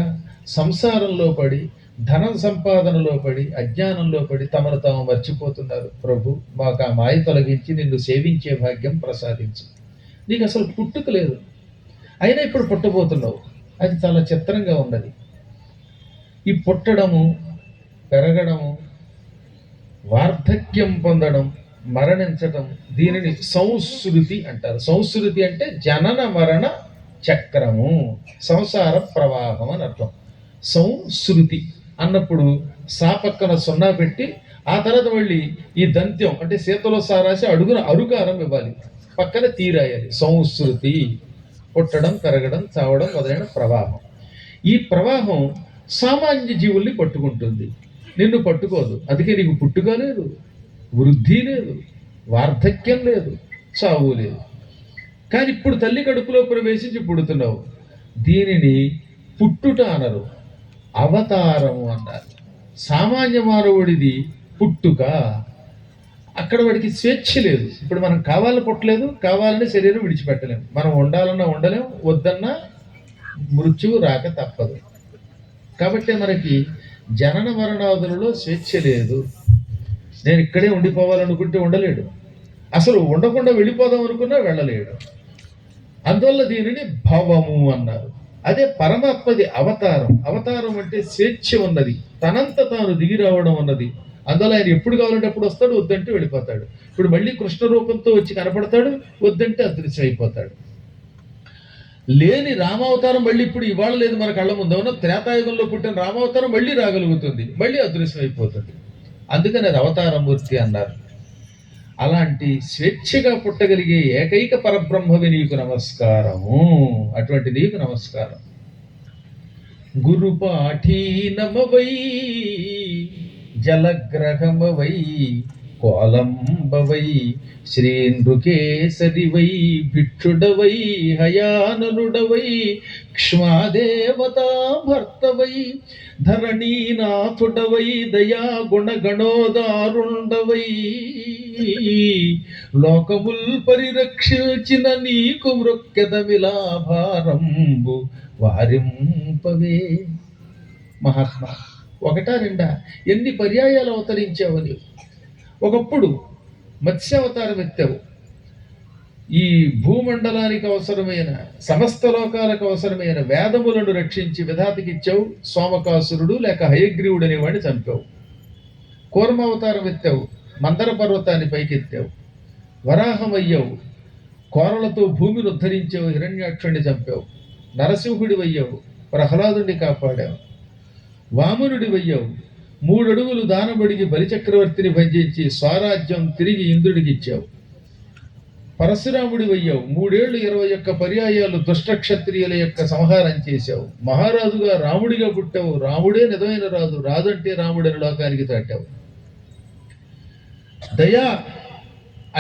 సంసారంలో పడి, ధన సంపాదనలో పడి, అజ్ఞానంలో పడి తమను తాము మర్చిపోతున్నారు. ప్రభు, మాకు ఆ మాయ తొలగించి నిన్ను సేవించే భాగ్యం ప్రసాదించు. నీకు అసలు పుట్టుక లేదు, అయినా ఇప్పుడు పుట్టబోతున్నావు. అది చాలా చిత్రంగా ఉన్నది. ఈ పుట్టడము, పెరగడము, వార్ధక్యం పొందడం, మరణించటం, దీనిని సంస్కృతి అంటారు. సంస్కృతి అంటే జనన మరణ చక్రము, సంసార ప్రవాహం అని అర్థం. సంస్కృతి అన్నప్పుడు సా పక్కన సున్నా పెట్టి ఆ తర్వాత మళ్ళీ ఈ దంత్యం అంటే సీతలో సారాసి అడుగున అరుకారం ఇవ్వాలి, పక్కన తీరాయాలి. సంస్కృతి పుట్టడం, పెరగడం, చావడం మొదలైన ప్రవాహం. ఈ ప్రవాహం సామాన్య జీవుల్ని పట్టుకుంటుంది, నిన్ను పట్టుకోదు. అందుకే నీకు పుట్టుక లేదు, వృద్ధి లేదు, వార్ధక్యం లేదు, చావు లేదు. కానీ ఇప్పుడు తల్లి కడుపులో ప్రవేశించి పుడుతున్నావు. దీనిని పుట్టుట అనరు, అవతారము అన్నారు. సామాన్య మానవుడిది పుట్టుక. అక్కడ వాడికి స్వేచ్ఛ లేదు. ఇప్పుడు మనం కావాలని పుట్టలేదు, కావాలని శరీరం విడిచిపెట్టలేము. మనం ఉండాలన్నా ఉండలేం, వద్దన్నా మృత్యువు రాక తప్పదు. కాబట్టి మనకి జనన మరణాదులలో స్వేచ్ఛ లేదు. నేను ఇక్కడే ఉండిపోవాలనుకుంటే ఉండలేడు, అసలు ఉండకుండా వెళ్ళిపోదాం అనుకున్నా వెళ్ళలేడు. అందువల్ల దీనిని భవము అన్నారు. అదే పరమాత్మది అవతారం. అవతారం అంటే స్వేచ్ఛ ఉన్నది, తనంత తాను దిగి రావడం ఉన్నది. అందువల్ల ఆయన ఎప్పుడు కావాలంటే అప్పుడు వస్తాడు, వద్దంటే వెళ్ళిపోతాడు. ఇప్పుడు మళ్ళీ కృష్ణ రూపంతో వచ్చి కనపడతాడు, వద్దంటే అదృశ్యం అయిపోతాడు. లేని రామావతారం మళ్ళీ ఇప్పుడు ఇవాళ లేదు మన కళ్ళ ముందు. అవునా, త్రేతాయుగంలో పుట్టిన రామావతారం మళ్ళీ రాగలుగుతుంది, మళ్ళీ అదృశ్యం అయిపోతుంది. అందుకని అది అవతారమూర్తి అన్నారు. అలాంటి స్వేచ్ఛగా పుట్టగలిగే ఏకైక పరబ్రహ్మవి నీకు నమస్కారము. అటువంటి నీకు నమస్కారం. గురుపాఠీనమవై జలగ్రహమవై కోలంబవై శ్రీనృకేసరివై భిక్షుడవై హయాననుడవై క్ష్మాదేవతా భర్తవై ధరణీనాథుడవై దయా గుణగణోదారుండవై లోకముల్ పరిరక్షించిన నీకు మృక్కెదమిలాభారంబు వారింపవే. మహాత్మా, ఒకటా రెండా ఎన్ని పర్యాయాలు అవతరించావు నీవు. ఒకప్పుడు మత్స్యావతారం ఎత్తావు. ఈ భూమండలానికి అవసరమైన, సమస్త లోకాలకు అవసరమైన వేదములను రక్షించి విధాతకి ఇచ్చావు. సోమకాసురుడు లేక హయగ్రీవుడు అనేవాడిని చంపావు. కూర్మావతారం ఎత్తావు, మందర పర్వతాన్ని పైకెత్తావు. వరాహమయ్యావు, కోరలతో భూమిని ఉద్ధరించావు, హిరణ్యాక్షుడిని చంపావు. నరసింహుడివయ్యావు, ప్రహ్లాదుడిని కాపాడావు. వామనుడివయ్యావు, 3 అడుగులు దానబడికి బలిచక్రవర్తిని భజించి స్వరాజ్యం తిరిగి ఇంద్రుడికి ఇచ్చావు. పరశురాముడివయ్యావు, 3 ఏళ్ళు 21 పర్యాయాలు దుష్టక్షత్రియుల యొక్క సంహారం చేశావు. మహారాజుగా రాముడిగా పుట్టావు. రాముడే నిజమైన రాజు, రాజు అంటే రాముడని లోకానికి చాటావు. దయా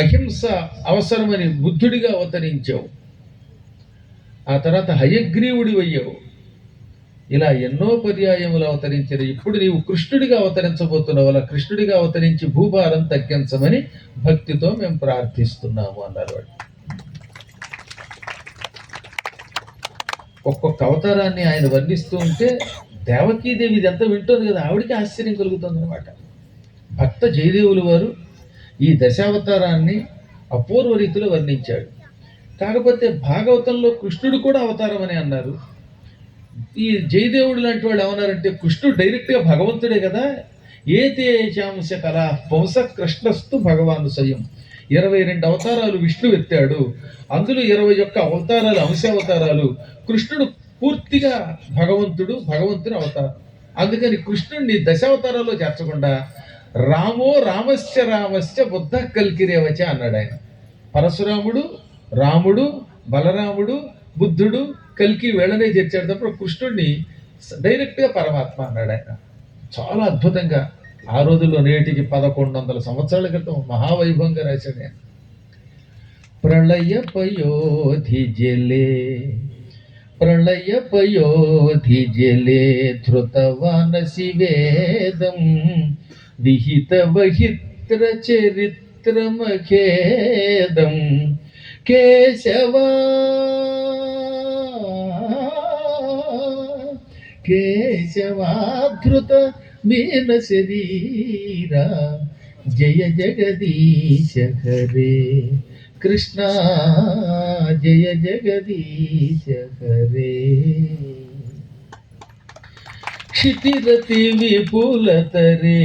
అహింస అవసరమని బుద్ధుడిగా అవతరించావు. ఆ తర్వాత హయగ్రీవుడివయ్యావు. ఇలా ఎన్నో పర్యాయములు అవతరించిన ఇప్పుడు నీవు కృష్ణుడిగా అవతరించబోతున్నావు. అలా కృష్ణుడిగా అవతరించి భూభారం తగ్గించమని భక్తితో మేము ప్రార్థిస్తున్నాము అన్నారు వాడు. ఒక్కొక్క అవతారాన్ని ఆయన వర్ణిస్తూ ఉంటే దేవకీదేవి ఇదంతా వింటుంది కదా, ఆవిడికి ఆశ్చర్యం కలుగుతుంది అనమాట. భక్త జయదేవులు వారు ఈ దశావతారాన్ని అపూర్వ రీతిలో వర్ణించాడు. కాకపోతే భాగవతంలో కృష్ణుడు కూడా అవతారం అని అన్నారు. ఈ జయదేవుడు లాంటి వాళ్ళు ఏమన్నారంటే కృష్ణుడు డైరెక్ట్గా భగవంతుడే కదా. ఏతేచాంశ కళా పుంస కృష్ణస్తు భగవాను స్వయం. 22 అవతారాలు విష్ణు ఎత్తాడు, అందులో 21 అవతారాలు అంశావతారాలు. కృష్ణుడు పూర్తిగా భగవంతుడు, భగవంతుని అవతారం. అందుకని కృష్ణుడిని దశావతారాల్లో చేర్చకుండా రామో రామస్య రామస్య బుద్ధ కల్కిరేవచ అన్నాడు ఆయన. పరశురాముడు, రాముడు, బలరాముడు, బుద్ధుడు, కల్కి వేళనే చేర్చాడు తప్ప కృష్ణుడిని డైరెక్ట్గా పరమాత్మ అన్నాడు ఆయన. చాలా అద్భుతంగా ఆ రోజుల్లో నేటికి 1100 సంవత్సరాల క్రితం మహావైభవంగా రాశాడు ఆయన. ప్రళయ పయోధి జలే, ప్రళయ పయోధి జలే ధృతవానసి వేదం విహిత వహిత్ర చరిత్రమఖేదం కేశవా కేశవాధృత మీన శరీరా జయ జగదీశ హరే కృష్ణ జయ జగదీశ హరే. क्षितिरति विपुलतरे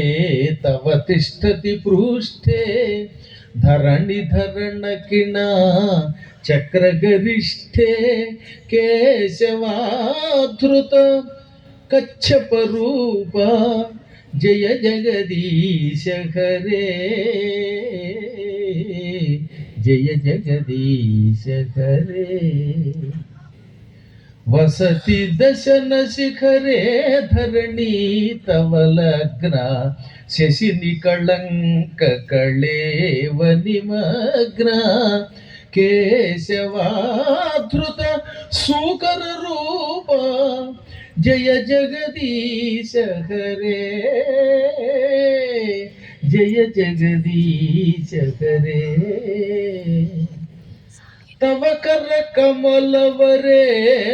तव तिष्ठति पृष्ठे धरणि धरणकिणा चक्रगरिष्ठे केशवाधृत कच्छपरूप जय जगदीश हरे जय जगदीश हरे. वसति दशन शिखरे धरणी तव लग्न शशिनि कलंक कलेव निमग्न केशवाधृत सूकर रूप जय जगदीश हरे जय जगदीश हरे. तव कर कमलवरे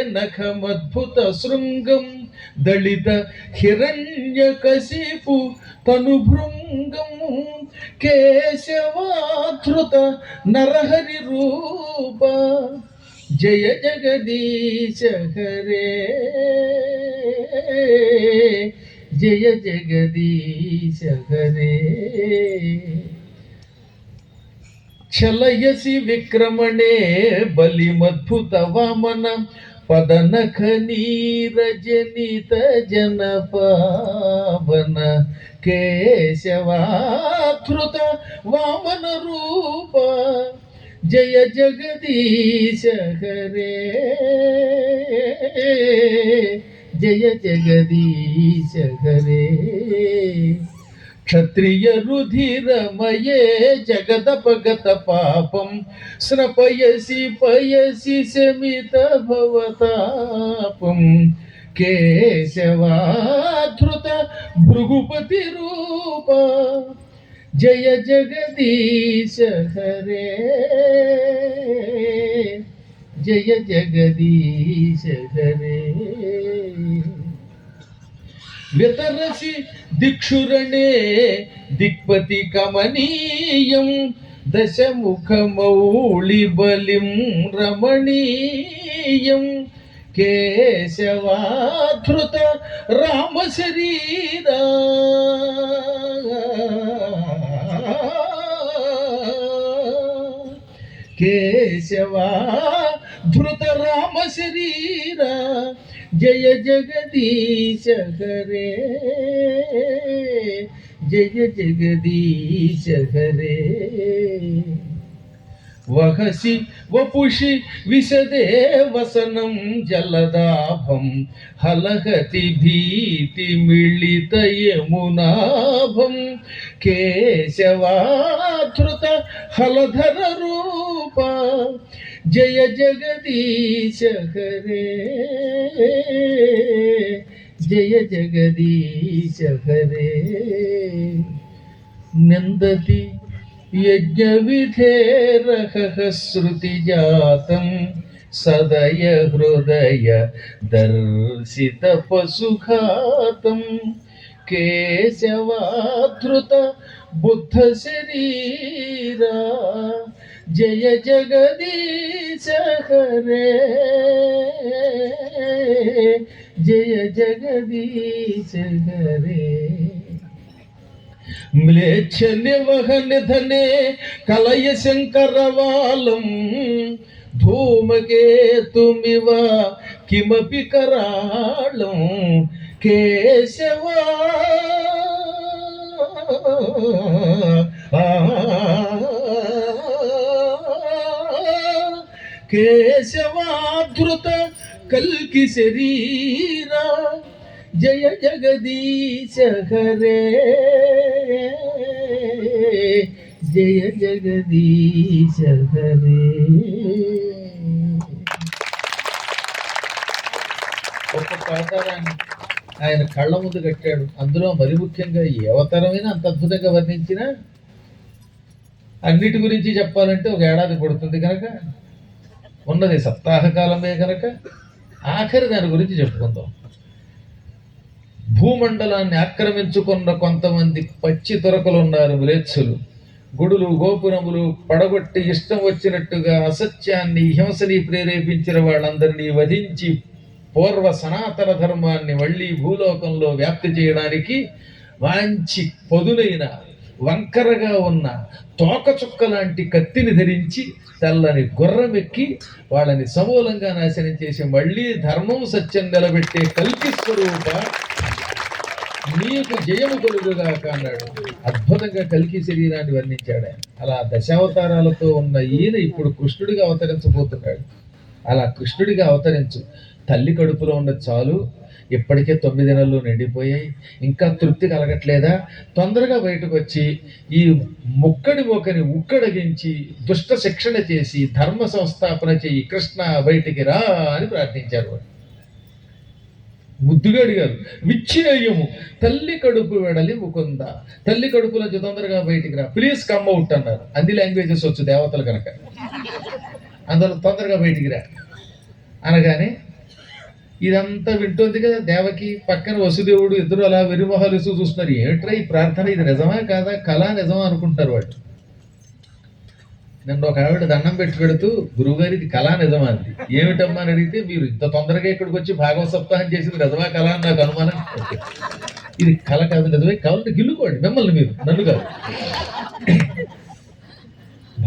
नखमद्भुत शृंगं दलित हिरण्यकशिपु तनुभृंगं केशवाधृत नरहरि रूप जय जगदीश हरे जय जगदीश हरे. चलयसि विक्रमणे बलिमद्भुत वामन पदनख नीरजनित जन पावन केशवाधृत वामन रूप जय जगदीश हरे जय जगदीश हरे. क्षत्रिय रुधिरमये जगदपगत पापं स्नपयसि पयसि शमित भवतापं केशवाधृत भृगुपति रूप जय जगदीश हरे जय जगदीश हरे. व्यतरसि दिक्षुरणे दिक्पति कमनीयं दशमुखमौलिबलिं रमणीयं केशवाधृत रामशरीरा केशवाधृत रामशरीरा जय जगदीश हरे जय जगदीश हरे. वहसि वपुषि विशदे वसनं जलदाभं हलहति भीति मिलित यमुनाभं केशवाधृत हलधर रूप जय जगदीश हरे जय जगदीश हरे. नंदति यज्ञ विधेरह श्रुति जातं सदय हृदय दर्शित पशुघातं केशवाधृत बुद्ध शरीरा जय जगदीश हरे जय जगदीश हरे. म्लेच्छ निवहन धने कलय शंकरवालं धूमकेतुमिव किमपि करालं केशवा केशवाधृत कल्कि शरीरा జయ జగదీశ హరే, జయ జగదీశ హరే. ఒక్కొక్క అవతారాన్ని ఆయన కళ్ళ ముందు కట్టాడు. అందులో మరి ముఖ్యంగా ఏ అవతారమైనా అంత అద్భుతంగా వర్ణించినా అన్నిటి గురించి చెప్పాలంటే ఒక ఏడాది పడుతుంది కనుక, ఉన్నది సప్తాహకాలమే కనుక ఆఖరి దాని గురించి చెప్పుకుందాం. భూమండలాన్ని ఆక్రమించుకున్న కొంతమంది పచ్చి దొరకలు ఉన్నారు, మ్లేచ్చులు. గుడులు గోపురములు పడగొట్టి ఇష్టం వచ్చినట్టుగా అసత్యాన్ని హింసని ప్రేరేపించిన వాళ్ళందరినీ వధించి పూర్వ సనాతన ధర్మాన్ని మళ్ళీ భూలోకంలో వ్యాప్తి చేయడానికి వాంచి పొదులైన వంకరగా ఉన్న తోకచుక్క లాంటి కత్తిని ధరించి తెల్లని గుర్రం ఎక్కి వాళ్ళని సమూలంగా నాశనం చేసి మళ్ళీ ధర్మం సత్యం నిలబెట్టే కల్కి స్వరూప నీకు జయము కలుగుగాక అన్నాడు. అద్భుతంగా కల్కి శరీరాన్ని వర్ణించాడు ఆయన. అలా దశావతారాలతో ఉన్న ఈయన ఇప్పుడు కృష్ణుడిగా అవతరించబోతున్నాడు. అలా కృష్ణుడిగా అవతరించు. తల్లి కడుపులో ఉన్న చాలు, ఇప్పటికే 9 నెలలు నిండిపోయాయి, ఇంకా తృప్తి కలగట్లేదా? తొందరగా బయటకు వచ్చి ఈ ముక్కడి మొక్కని ఉక్కడగించి దుష్ట శిక్షణ చేసి ధర్మ సంస్థాపన చెయ్యి, కృష్ణ బయటికి రా అని ప్రార్థించారు. ముద్దుగా అడిగారు. విచ్చేయము తల్లి కడుపు వెడలి ముకుంద, తల్లి కడుపులో తొందరగా బయటికి రా, ప్లీజ్ కమ్ అవుట్ అన్నారు. అన్ని లాంగ్వేజెస్ వచ్చు దేవతలు కనుక, అందులో తొందరగా బయటికి రా అనగానే ఇదంతా వింటుంది కదా దేవకి. పక్కన వసుదేవుడు ఇద్దరు అలా వెరిమొహాలు చూస్తున్నారు. ఏమిట్రా ఈ ప్రార్థన, ఇది నిజమా కాదా, కళ నిజమా అనుకుంటారు వాళ్ళు. నన్ను ఒక ఆవిడ దండం పెట్టి పెడుతూ, గురువుగారి ఇది కళా నిజమా అంది. ఏమిటమ్మా అని అడిగితే, మీరు ఇంత తొందరగా ఇక్కడికి వచ్చి భాగవత సప్తాహం చేసింది నిజమా కళ అని నాకు అనుమానం. ఇది కళ కాదు నిజమే, కావాలంటే గిల్లుకోండి మిమ్మల్ని మీరు, నన్ను కాదు.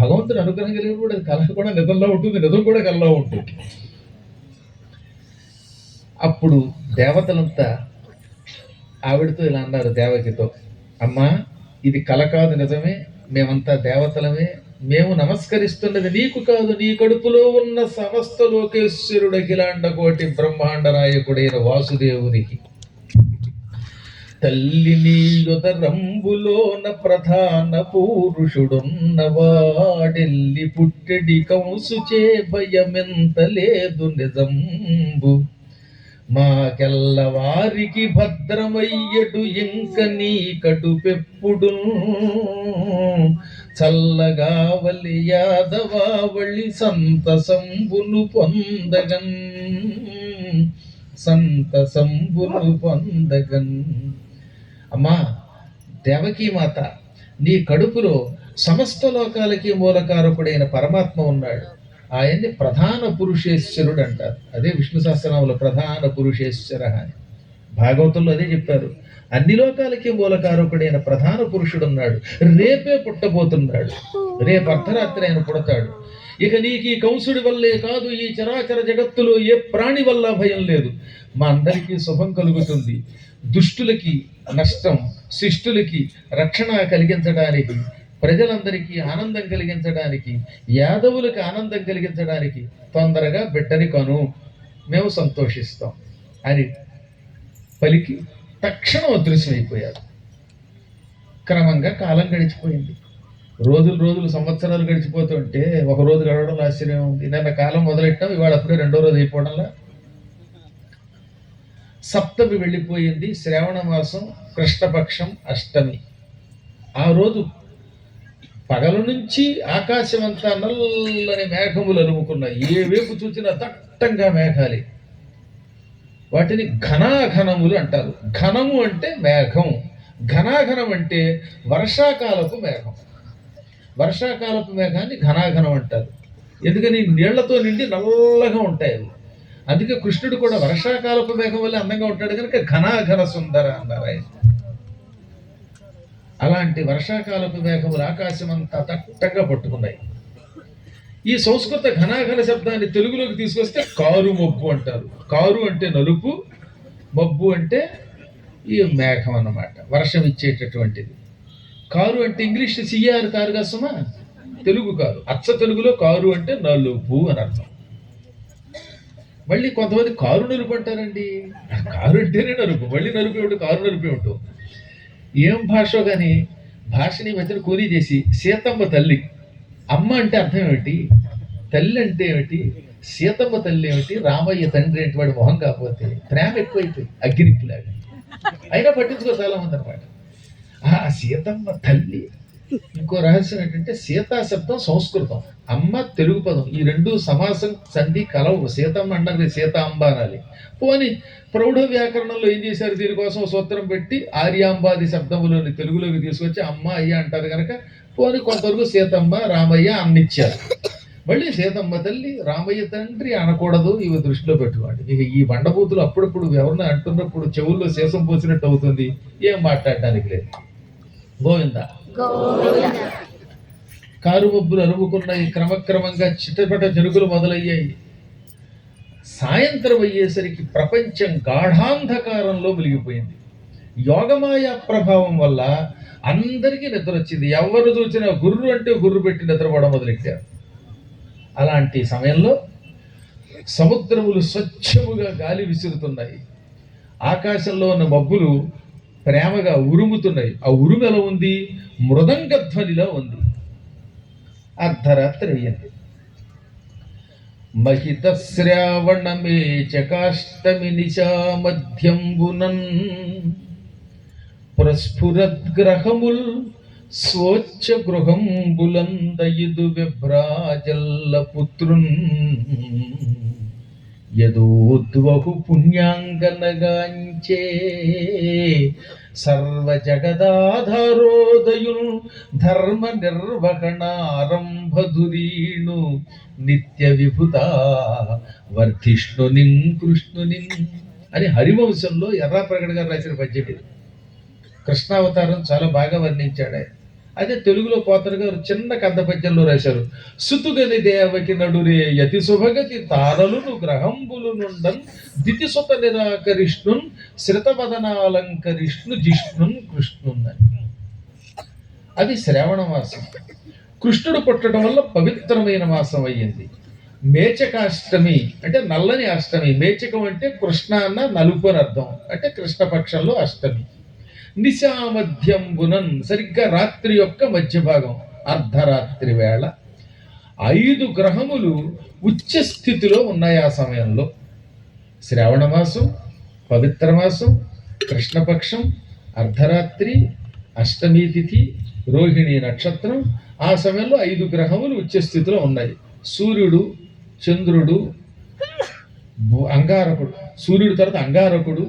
భగవంతుని అనుగ్రహం కలిగిన కూడా కళ కూడా నిజంలో ఉంటుంది, నిజం కూడా కళలో ఉంటుంది. అప్పుడు దేవతలంతా ఆవిడతో ఇలా అన్నారు దేవకితో, అమ్మా ఇది కళ కాదు నిజమే, మేమంతా దేవతలమే, మేము నమస్కరిస్తున్నది నీకు కాదు, నీ కడుపులో ఉన్న సమస్త లోకేశ్వరుడు అఖిలాండ కోటి బ్రహ్మాండ నాయకుడైన వాసుదేవునికి. తల్లి నీయుదరంబులోన ప్రధాన పురుషుడున్నవాడెల్లి పుట్టెడి కంసుచే భయమెంత లేదు నిజంబు, మాకెల్ల వారికి భద్రమయ్యడు ఇంక నీ కడుపెప్పుడు, చల్లగావలి యాదవావళి సంతసంబును పొందగన్, సంతసంబును పొందగన్. అమ్మా దేవకీ మాత, నీ కడుపులో సమస్త లోకాలకి మూలకారకుడైన పరమాత్మ ఉన్నాడు. ఆయన్ని ప్రధాన పురుషేశ్వరుడు అంటారు. అదే విష్ణు సహస్రనామంలో ప్రధాన పురుషేశ్వర అని. భాగవతంలో అదే చెప్పారు. అన్ని లోకాలకి మూలకారకుడైన ప్రధాన పురుషుడు ఉన్నాడు. రేపే పుట్టబోతున్నాడు, రేపు అర్ధరాత్రి ఆయన పుడతాడు. ఇక నీకు ఈ కంసుడి వల్లే కాదు, ఈ చరాచర జగత్తులో ఏ ప్రాణి వల్ల భయం లేదు. మా అందరికీ శుభం కలుగుతుంది. దుష్టులకి నష్టం, శిష్టులకి రక్షణ కలిగించడానికి, ప్రజలందరికీ ఆనందం కలిగించడానికి, యాదవులకు ఆనందం కలిగించడానికి తొందరగా బిడ్డని కను, మేము సంతోషిస్తాం అని పలికి తక్షణం అదృశ్యమైపోయారు. క్రమంగా కాలం గడిచిపోయింది. రోజులు సంవత్సరాలు గడిచిపోతుంటే ఒక రోజు గడవడం ఆశ్చర్యం ఉంది. నిన్న కాలం మొదలెట్టాం, ఇవాళ అప్పుడే 2వ రోజు అయిపోవడంలా. సప్తమి వెళ్ళిపోయింది. శ్రావణ మాసం కృష్ణపక్షం అష్టమి. ఆ రోజు పగల నుంచి ఆకాశం అంతా నల్లని మేఘములు అలుముకున్నాయి. ఏ వైపు చూసినా దట్టంగా మేఘాలి. వాటిని ఘనాఘనములు అంటారు. ఘనము అంటే మేఘం, ఘనాఘనం అంటే వర్షాకాలపు మేఘం. వర్షాకాలపు మేఘాన్ని ఘనాఘనం అంటారు. ఎందుకని నీళ్లతో నిండి నల్లగా ఉంటాయి అవి. అందుకే కృష్ణుడు కూడా వర్షాకాలపు మేఘం వల్ల అందంగా ఉంటాడు కనుక ఘనాఘన సుందర అన్నారు ఆయన. అలాంటి వర్షాకాలపు మేఘములు ఆకాశం అంతా దట్టంగా పట్టుకున్నాయి. ఈ సంస్కృత ఘనాఘన శబ్దాన్ని తెలుగులోకి తీసుకొస్తే కారు మబ్బు అంటారు. కారు అంటే నలుపు, మబ్బు అంటే ఈ మేఘం అన్నమాట, వర్షం ఇచ్చేటటువంటిది. కారు అంటే ఇంగ్లీష్ సిఆర్ కారు కాసమా, తెలుగు కారు. అచ్చ తెలుగులో కారు అంటే నలుపు అని అర్థం. మళ్ళీ కొంతమంది కారు నలుపు అంటారండి. కారు అంటేనే నలుపు, మళ్ళీ నలుపు ఏమిటి, కారు నలుపు ఏమిటో. ఏం భాషో కానీ భాషని ఈ మధ్యన కూలీ చేసి సీతమ్మ తల్లి. అమ్మ అంటే అర్థం ఏమిటి, తల్లి అంటే ఏమిటి, సీతమ్మ తల్లి ఏమిటి, రామయ్య తండ్రి ఏంటి, వాడి మొహం కాకపోతే ప్రేమ ఎక్కువైపోయి అగ్గినిప్పులాగా. అయినా పట్టించుకో చాలా మంది అనమాట. ఆ సీతమ్మ తల్లి. ఇంకో రహస్యం ఏంటంటే సీతా శబ్దం సంస్కృతం, అమ్మ తెలుగు పదం, ఈ రెండు సమాసం సంధి కలవు. సీతమ్మ అన్నది సీతాంబ అనాలి. పోని ప్రౌఢ వ్యాకరణంలో ఏం చేశారు, దీనికోసం సూత్రం పెట్టి ఆర్యాంబాది శబ్దములోని తెలుగులోకి తీసుకొచ్చి అమ్మ అయ్య అంటారు కనుక పోని కొంతవరకు సీతమ్మ రామయ్య అన్నిచ్చారు. మళ్ళీ సీతమ్మ తల్లి రామయ్య తండ్రి అనకూడదు, ఇవి దృష్టిలో పెట్టుకోండి. ఇక ఈ బండబూతులు అప్పుడప్పుడు ఎవరిని అంటున్నప్పుడు చెవుల్లో శేషం పోసినట్టు అవుతుంది, ఏం మాట్లాడటానికి లేదు. గోవింద. కారు మబ్బులు అలుముకున్నాయి, క్రమక్రమంగా చిట్టపట జరుగులు మొదలయ్యాయి. సాయంత్రం అయ్యేసరికి ప్రపంచం గాఢాంధకారంలో మునిగిపోయింది. యోగమాయ ప్రభావం వల్ల అందరికీ నిద్ర వచ్చింది. ఎవరు చూసినా గుర్రు అంటే గుర్రు పెట్టి నిద్రపోవడం మొదలెట్టారు. అలాంటి సమయంలో సముద్రములు స్వచ్ఛముగా గాలి విసురుతున్నాయి. ఆకాశంలో ఉన్న మబ్బులు ప్రేమగా ఉరుముతున్నాయి. ఆ ఉరుము ఎలా ఉంది, మృదంగ ధ్వనిలో ఉంది. అర్ధరాత్రి అయ్యింది. మహిత శ్రావణమే చకాష్టమి నిశా మధ్యంబునన్ ప్రస్ఫురద్గ్రహముల్ స్వచ్ఛ గృహంబులందయుదు విభ్రాజల్ల పుత్రున్ యదోద్వహు పుణ్యాంగనగాంచే సర్వ జగదాధారోదయును ధర్మ నిర్వహణారంభధురీణు నిత్య విభుత వర్ధిష్ణునిన్ కృష్ణునిన్ అని హరివంశంలో ఎర్రాప్రగడ గారు రాసిన పద్యం ఇది. కృష్ణావతారం చాలా బాగా వర్ణించాడు ఆయన. అదే తెలుగులో పోతరు గారు చిన్న కథ పద్యంలో రాశారు. సుతుగని దేవకి నడురే యతి శుభగతి తారలును గ్రహంబులు నుండన్ దితి సుత నిరాకరిష్ణున్ శ్రితవదనాలంకరిష్ణు జిష్ణున్ కృష్ణున్ అని. అది శ్రావణ మాసం. కృష్ణుడు పుట్టడం వల్ల పవిత్రమైన మాసం అయ్యింది. మేచకాష్టమి అంటే నల్లని అష్టమి. మేచకం అంటే కృష్ణ అన్న నలుపు అని అర్థం, అంటే కృష్ణపక్షంలో అష్టమి. నిశామధ్యంబునన్ సరిగ్గా రాత్రి యొక్క మధ్య భాగం, అర్ధరాత్రి వేళ 5 గ్రహములు ఉచ్చ స్థితిలో ఉన్నాయి ఆ సమయంలో. శ్రావణ మాసం, పవిత్ర మాసం, కృష్ణపక్షం, అర్ధరాత్రి, అష్టమి తిథి, రోహిణి నక్షత్రం. ఆ సమయంలో 5 గ్రహములు ఉచ్చ స్థితిలో ఉన్నాయి. సూర్యుడు, చంద్రుడు, అంగారకుడు, సూర్యుడు తర్వాత అంగారకుడు,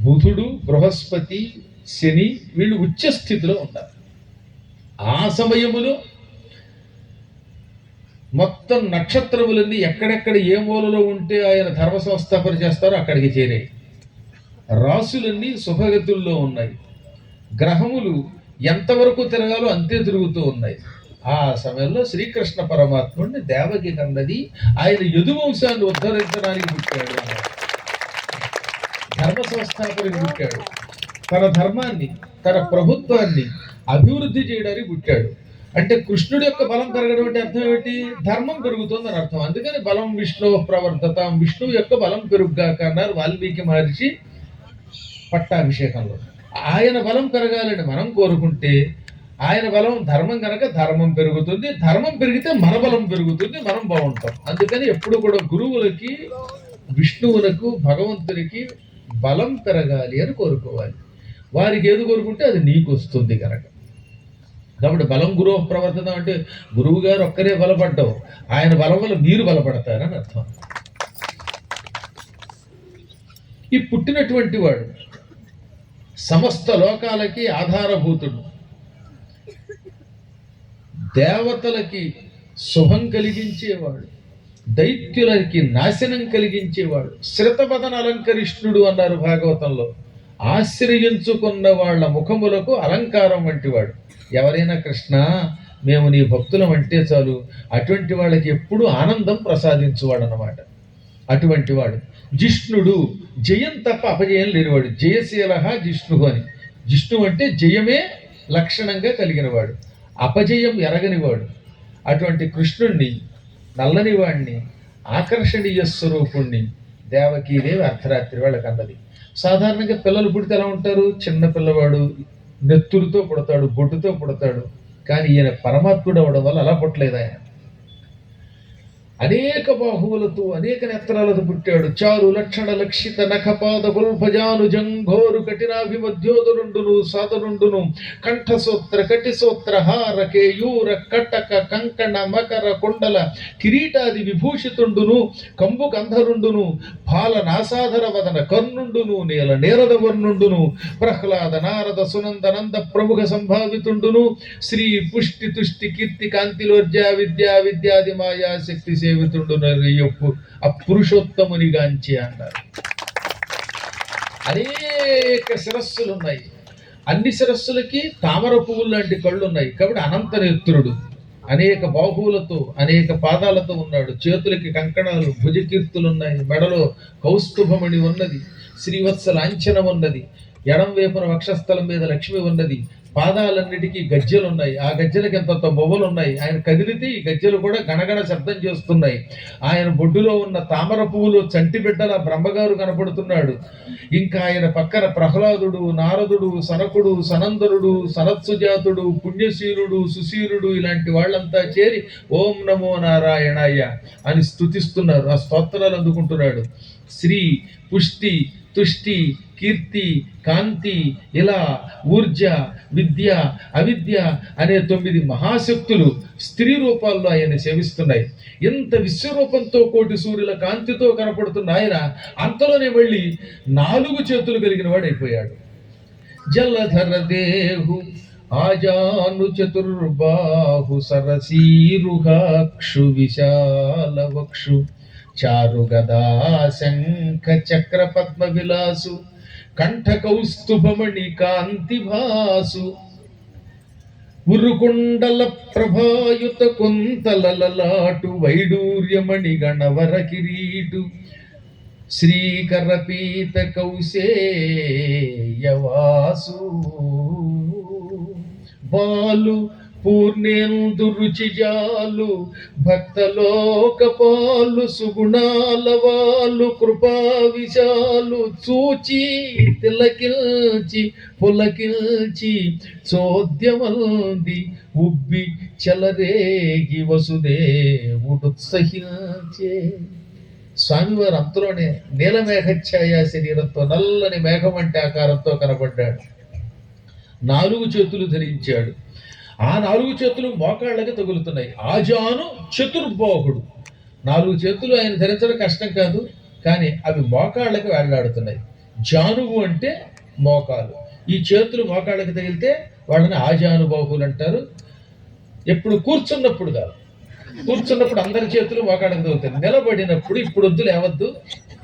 బుధుడు, బృహస్పతి, శని, వీళ్ళు ఉచ్చ స్థితిలో ఉంటారు. ఆ సమయములో మొత్తం నక్షత్రములన్నీ ఎక్కడెక్కడ ఏ మూలలో ఉంటే ఆయన ధర్మ సంస్థాపన చేస్తారో అక్కడికి చేరాయి. రాసులన్నీ శుభగతుల్లో ఉన్నాయి. గ్రహములు ఎంతవరకు తిరగాలో అంతే తిరుగుతూ ఉన్నాయి. ఆ సమయంలో శ్రీకృష్ణ పరమాత్ముడిని దేవకి కన్నది. ఆయన యదువంశాన్ని ఉద్ధరించడానికి పుట్టాడు, ధర్మ సంస్థాపనకి పుట్టాడు, తన ధర్మాన్ని తన ప్రభుత్వాన్ని అభివృద్ధి చేయడానికి పుట్టాడు. అంటే కృష్ణుడి యొక్క బలం పెరగడం అంటే అర్థం ఏమిటి, ధర్మం పెరుగుతుందని అర్థం. అందుకని బలం విష్ణు ప్రవర్తత, విష్ణువు యొక్క బలం పెరుగుగాక అన్నారు వాల్మీకి మహర్షి పట్టాభిషేకంలో. ఆయన బలం పెరగాలని మనం కోరుకుంటే ఆయన బలం ధర్మం కనుక ధర్మం పెరుగుతుంది, ధర్మం పెరిగితే మన బలం పెరుగుతుంది, మనం బాగుంటాం. అందుకని ఎప్పుడు కూడా గురువులకి, విష్ణువులకు, భగవంతునికి బలం పెరగాలి అని కోరుకోవాలి. వారికి ఏది కోరుకుంటే అది నీకు వస్తుంది కనుక. కాబట్టి బలం గురువు ప్రవర్తన అంటే గురువు గారు ఒక్కరే బలపడ్డావు, ఆయన బలం వల్ల మీరు బలపడతారని అర్థం. ఈ పుట్టినటువంటి వాడు సమస్త లోకాలకి ఆధారభూతుడు, దేవతలకి శుభం కలిగించేవాడు, దైత్యులకి నాశనం కలిగించేవాడు, శ్రితపదన అలంకరిష్ణుడు అన్నారు భాగవతంలో. ఆశ్రయించుకున్న వాళ్ళ ముఖములకు అలంకారం వంటివాడు. ఎవరైనా కృష్ణ మేము నీ భక్తులం అంటే చాలు అటువంటి వాళ్ళకి ఎప్పుడు ఆనందం ప్రసాదించువాడు అన్నమాట. అటువంటి వాడు జిష్ణుడు, జయం తప్ప అపజయం లేనివాడు. జయశీల జిష్ణు అని. జిష్ణు అంటే జయమే లక్షణంగా కలిగినవాడు, అపజయం ఎరగనివాడు. అటువంటి కృష్ణుణ్ణి, నల్లని వాడిని, ఆకర్షణీయ స్వరూపుణ్ణి దేవకీదేవి అర్ధరాత్రి వాళ్ళకి అన్నది. సాధారణంగా పిల్లలు పుడితే ఎలా ఉంటారు? చిన్న పిల్లవాడు నెత్తురుతో పుడతాడు, బొడ్డుతో పుడతాడు. కానీ ఈయన పరమాత్ముడు అవడం వల్ల అలా పుట్టలేదు ఆయన. అనేక బాహువులతో అనేక నేత్రాలతో పుట్టాడు. చారు లక్షణ లక్షిత నఖపాద పుల్భజాను జంఘోరు కఠినాభిమధ్యోదరుండును సాదరుండును కంఠసూత్ర కటిసూత్ర హార కేయూర కటక కంకణ మకర కుండల కిరీటాది విభూషితుండును కంబు గంధరుండును బాల నాసాధర వదన కర్ణుండును నీల నేరద వర్ణుండును ప్రహ్లాద నారద సునందనంద ప్రముఖ సంభావితుండును శ్రీ పుష్టి తుష్టి కీర్తి కాంతిలోర్జా విద్యా విద్యాది మాయా శక్తి సేవితుండునరియొప్పు అపురుషోత్తమునిగాంచి అన్నారు. అనేక శిరస్సులు ఉన్నాయి. అన్ని శిరస్సులకి తామర పువ్వులు లాంటి కళ్ళు ఉన్నాయి. కాబట్టి అనంత నేత్రుడు. అనేక బాహువులతో అనేక పాదాలతో ఉన్నాడు. చేతులకి కంకణాలు భుజకీర్తులు ఉన్నాయి. మెడలో కౌస్తుభమణి ఉన్నది. శ్రీవత్స లాంఛనం ఉన్నది. ఎడం వైపున వక్షస్థలం మీద లక్ష్మి ఉన్నది. పాదాలన్నిటికీ గజ్జెలు ఉన్నాయి. ఆ గజ్జెలకి ఎంతంత బొవ్వలు ఉన్నాయి. ఆయన కదిలితే ఈ గజ్జెలు కూడా గణగణ శబ్దం చేస్తున్నాయి. ఆయన బొడ్డులో ఉన్న తామర పువ్వులు చంటి బిడ్డల బ్రహ్మగారు కనపడుతున్నాడు. ఇంకా ఆయన పక్కన ప్రహ్లాదుడు, నారదుడు, సనకుడు, సనందరుడు, సనత్సుజాతుడు, పుణ్యశీలుడు, సుశీలుడు ఇలాంటి వాళ్ళంతా చేరి ఓం నమో నారాయణాయ అని స్తుతిస్తున్నారు. ఆ స్తోత్రాలు అందుకుంటున్నాడు. శ్రీ పుష్టి తుష్టి కీర్తి కాంతి ఇలా ఊర్జ విద్య అవిద్య అనే 9 మహాశక్తులు స్త్రీ రూపాల్లో ఆయన సేవిస్తున్నాయి. ఎంత విశ్వరూపంతో కోటి సూర్యుల కాంతితో కనపడుతున్న ఆయన అంతలోనే మళ్ళీ 4 చేతులు కలిగిన వాడు అయిపోయాడు. జలధర దేహు ఆజాను చతుర్బాహు సరసీరుహాక్షు విశాల వక్షు చారు గదా శంఖ చక్ర పద్మ విలాసు కంఠ కౌస్తుభమణి కాంతి భాసు ఉరుకుండల ప్రభాయుత కుంతలలాటు వైడూర్యమణి గణవర కిరీటు శ్రీకర పీత కౌశేయవాసు బాలు పూర్ణేందు రుచిజాలు భక్తలోకపాలు సుగుణాల వాళ్ళు కృపా విశాలు చూచి తిలకిల్చి పులకిల్చి చోద్యమంది ఉబ్బి చెలరేగి వసుదేవుడుత్సహించే. స్వామివారు అంతలోనే నీలమేఘఛాయ శరీరంతో నల్లని మేఘం వంటి ఆకారంతో కనబడ్డాడు. 4 చేతులు ధరించాడు. ఆ 4 చేతులు మోకాళ్ళకి తగులుతున్నాయి. ఆజాను చతుర్బాహుడు. 4 చేతులు ఆయన ధరించడం కష్టం కాదు, కానీ అవి మోకాళ్ళకి వేళ్లాడుతున్నాయి. జానువు అంటే మోకాలు. ఈ చేతులు మోకాళ్ళకి తగిలితే వాళ్ళని ఆజానుబాహులు అంటారు. ఎప్పుడు కూర్చున్నప్పుడు కాదు. కూర్చున్నప్పుడు అందరి చేతులు మోకాళ్ళకి తగులుతాయి. నిలబడినప్పుడు ఇప్పుడు వద్దు లేవద్దు,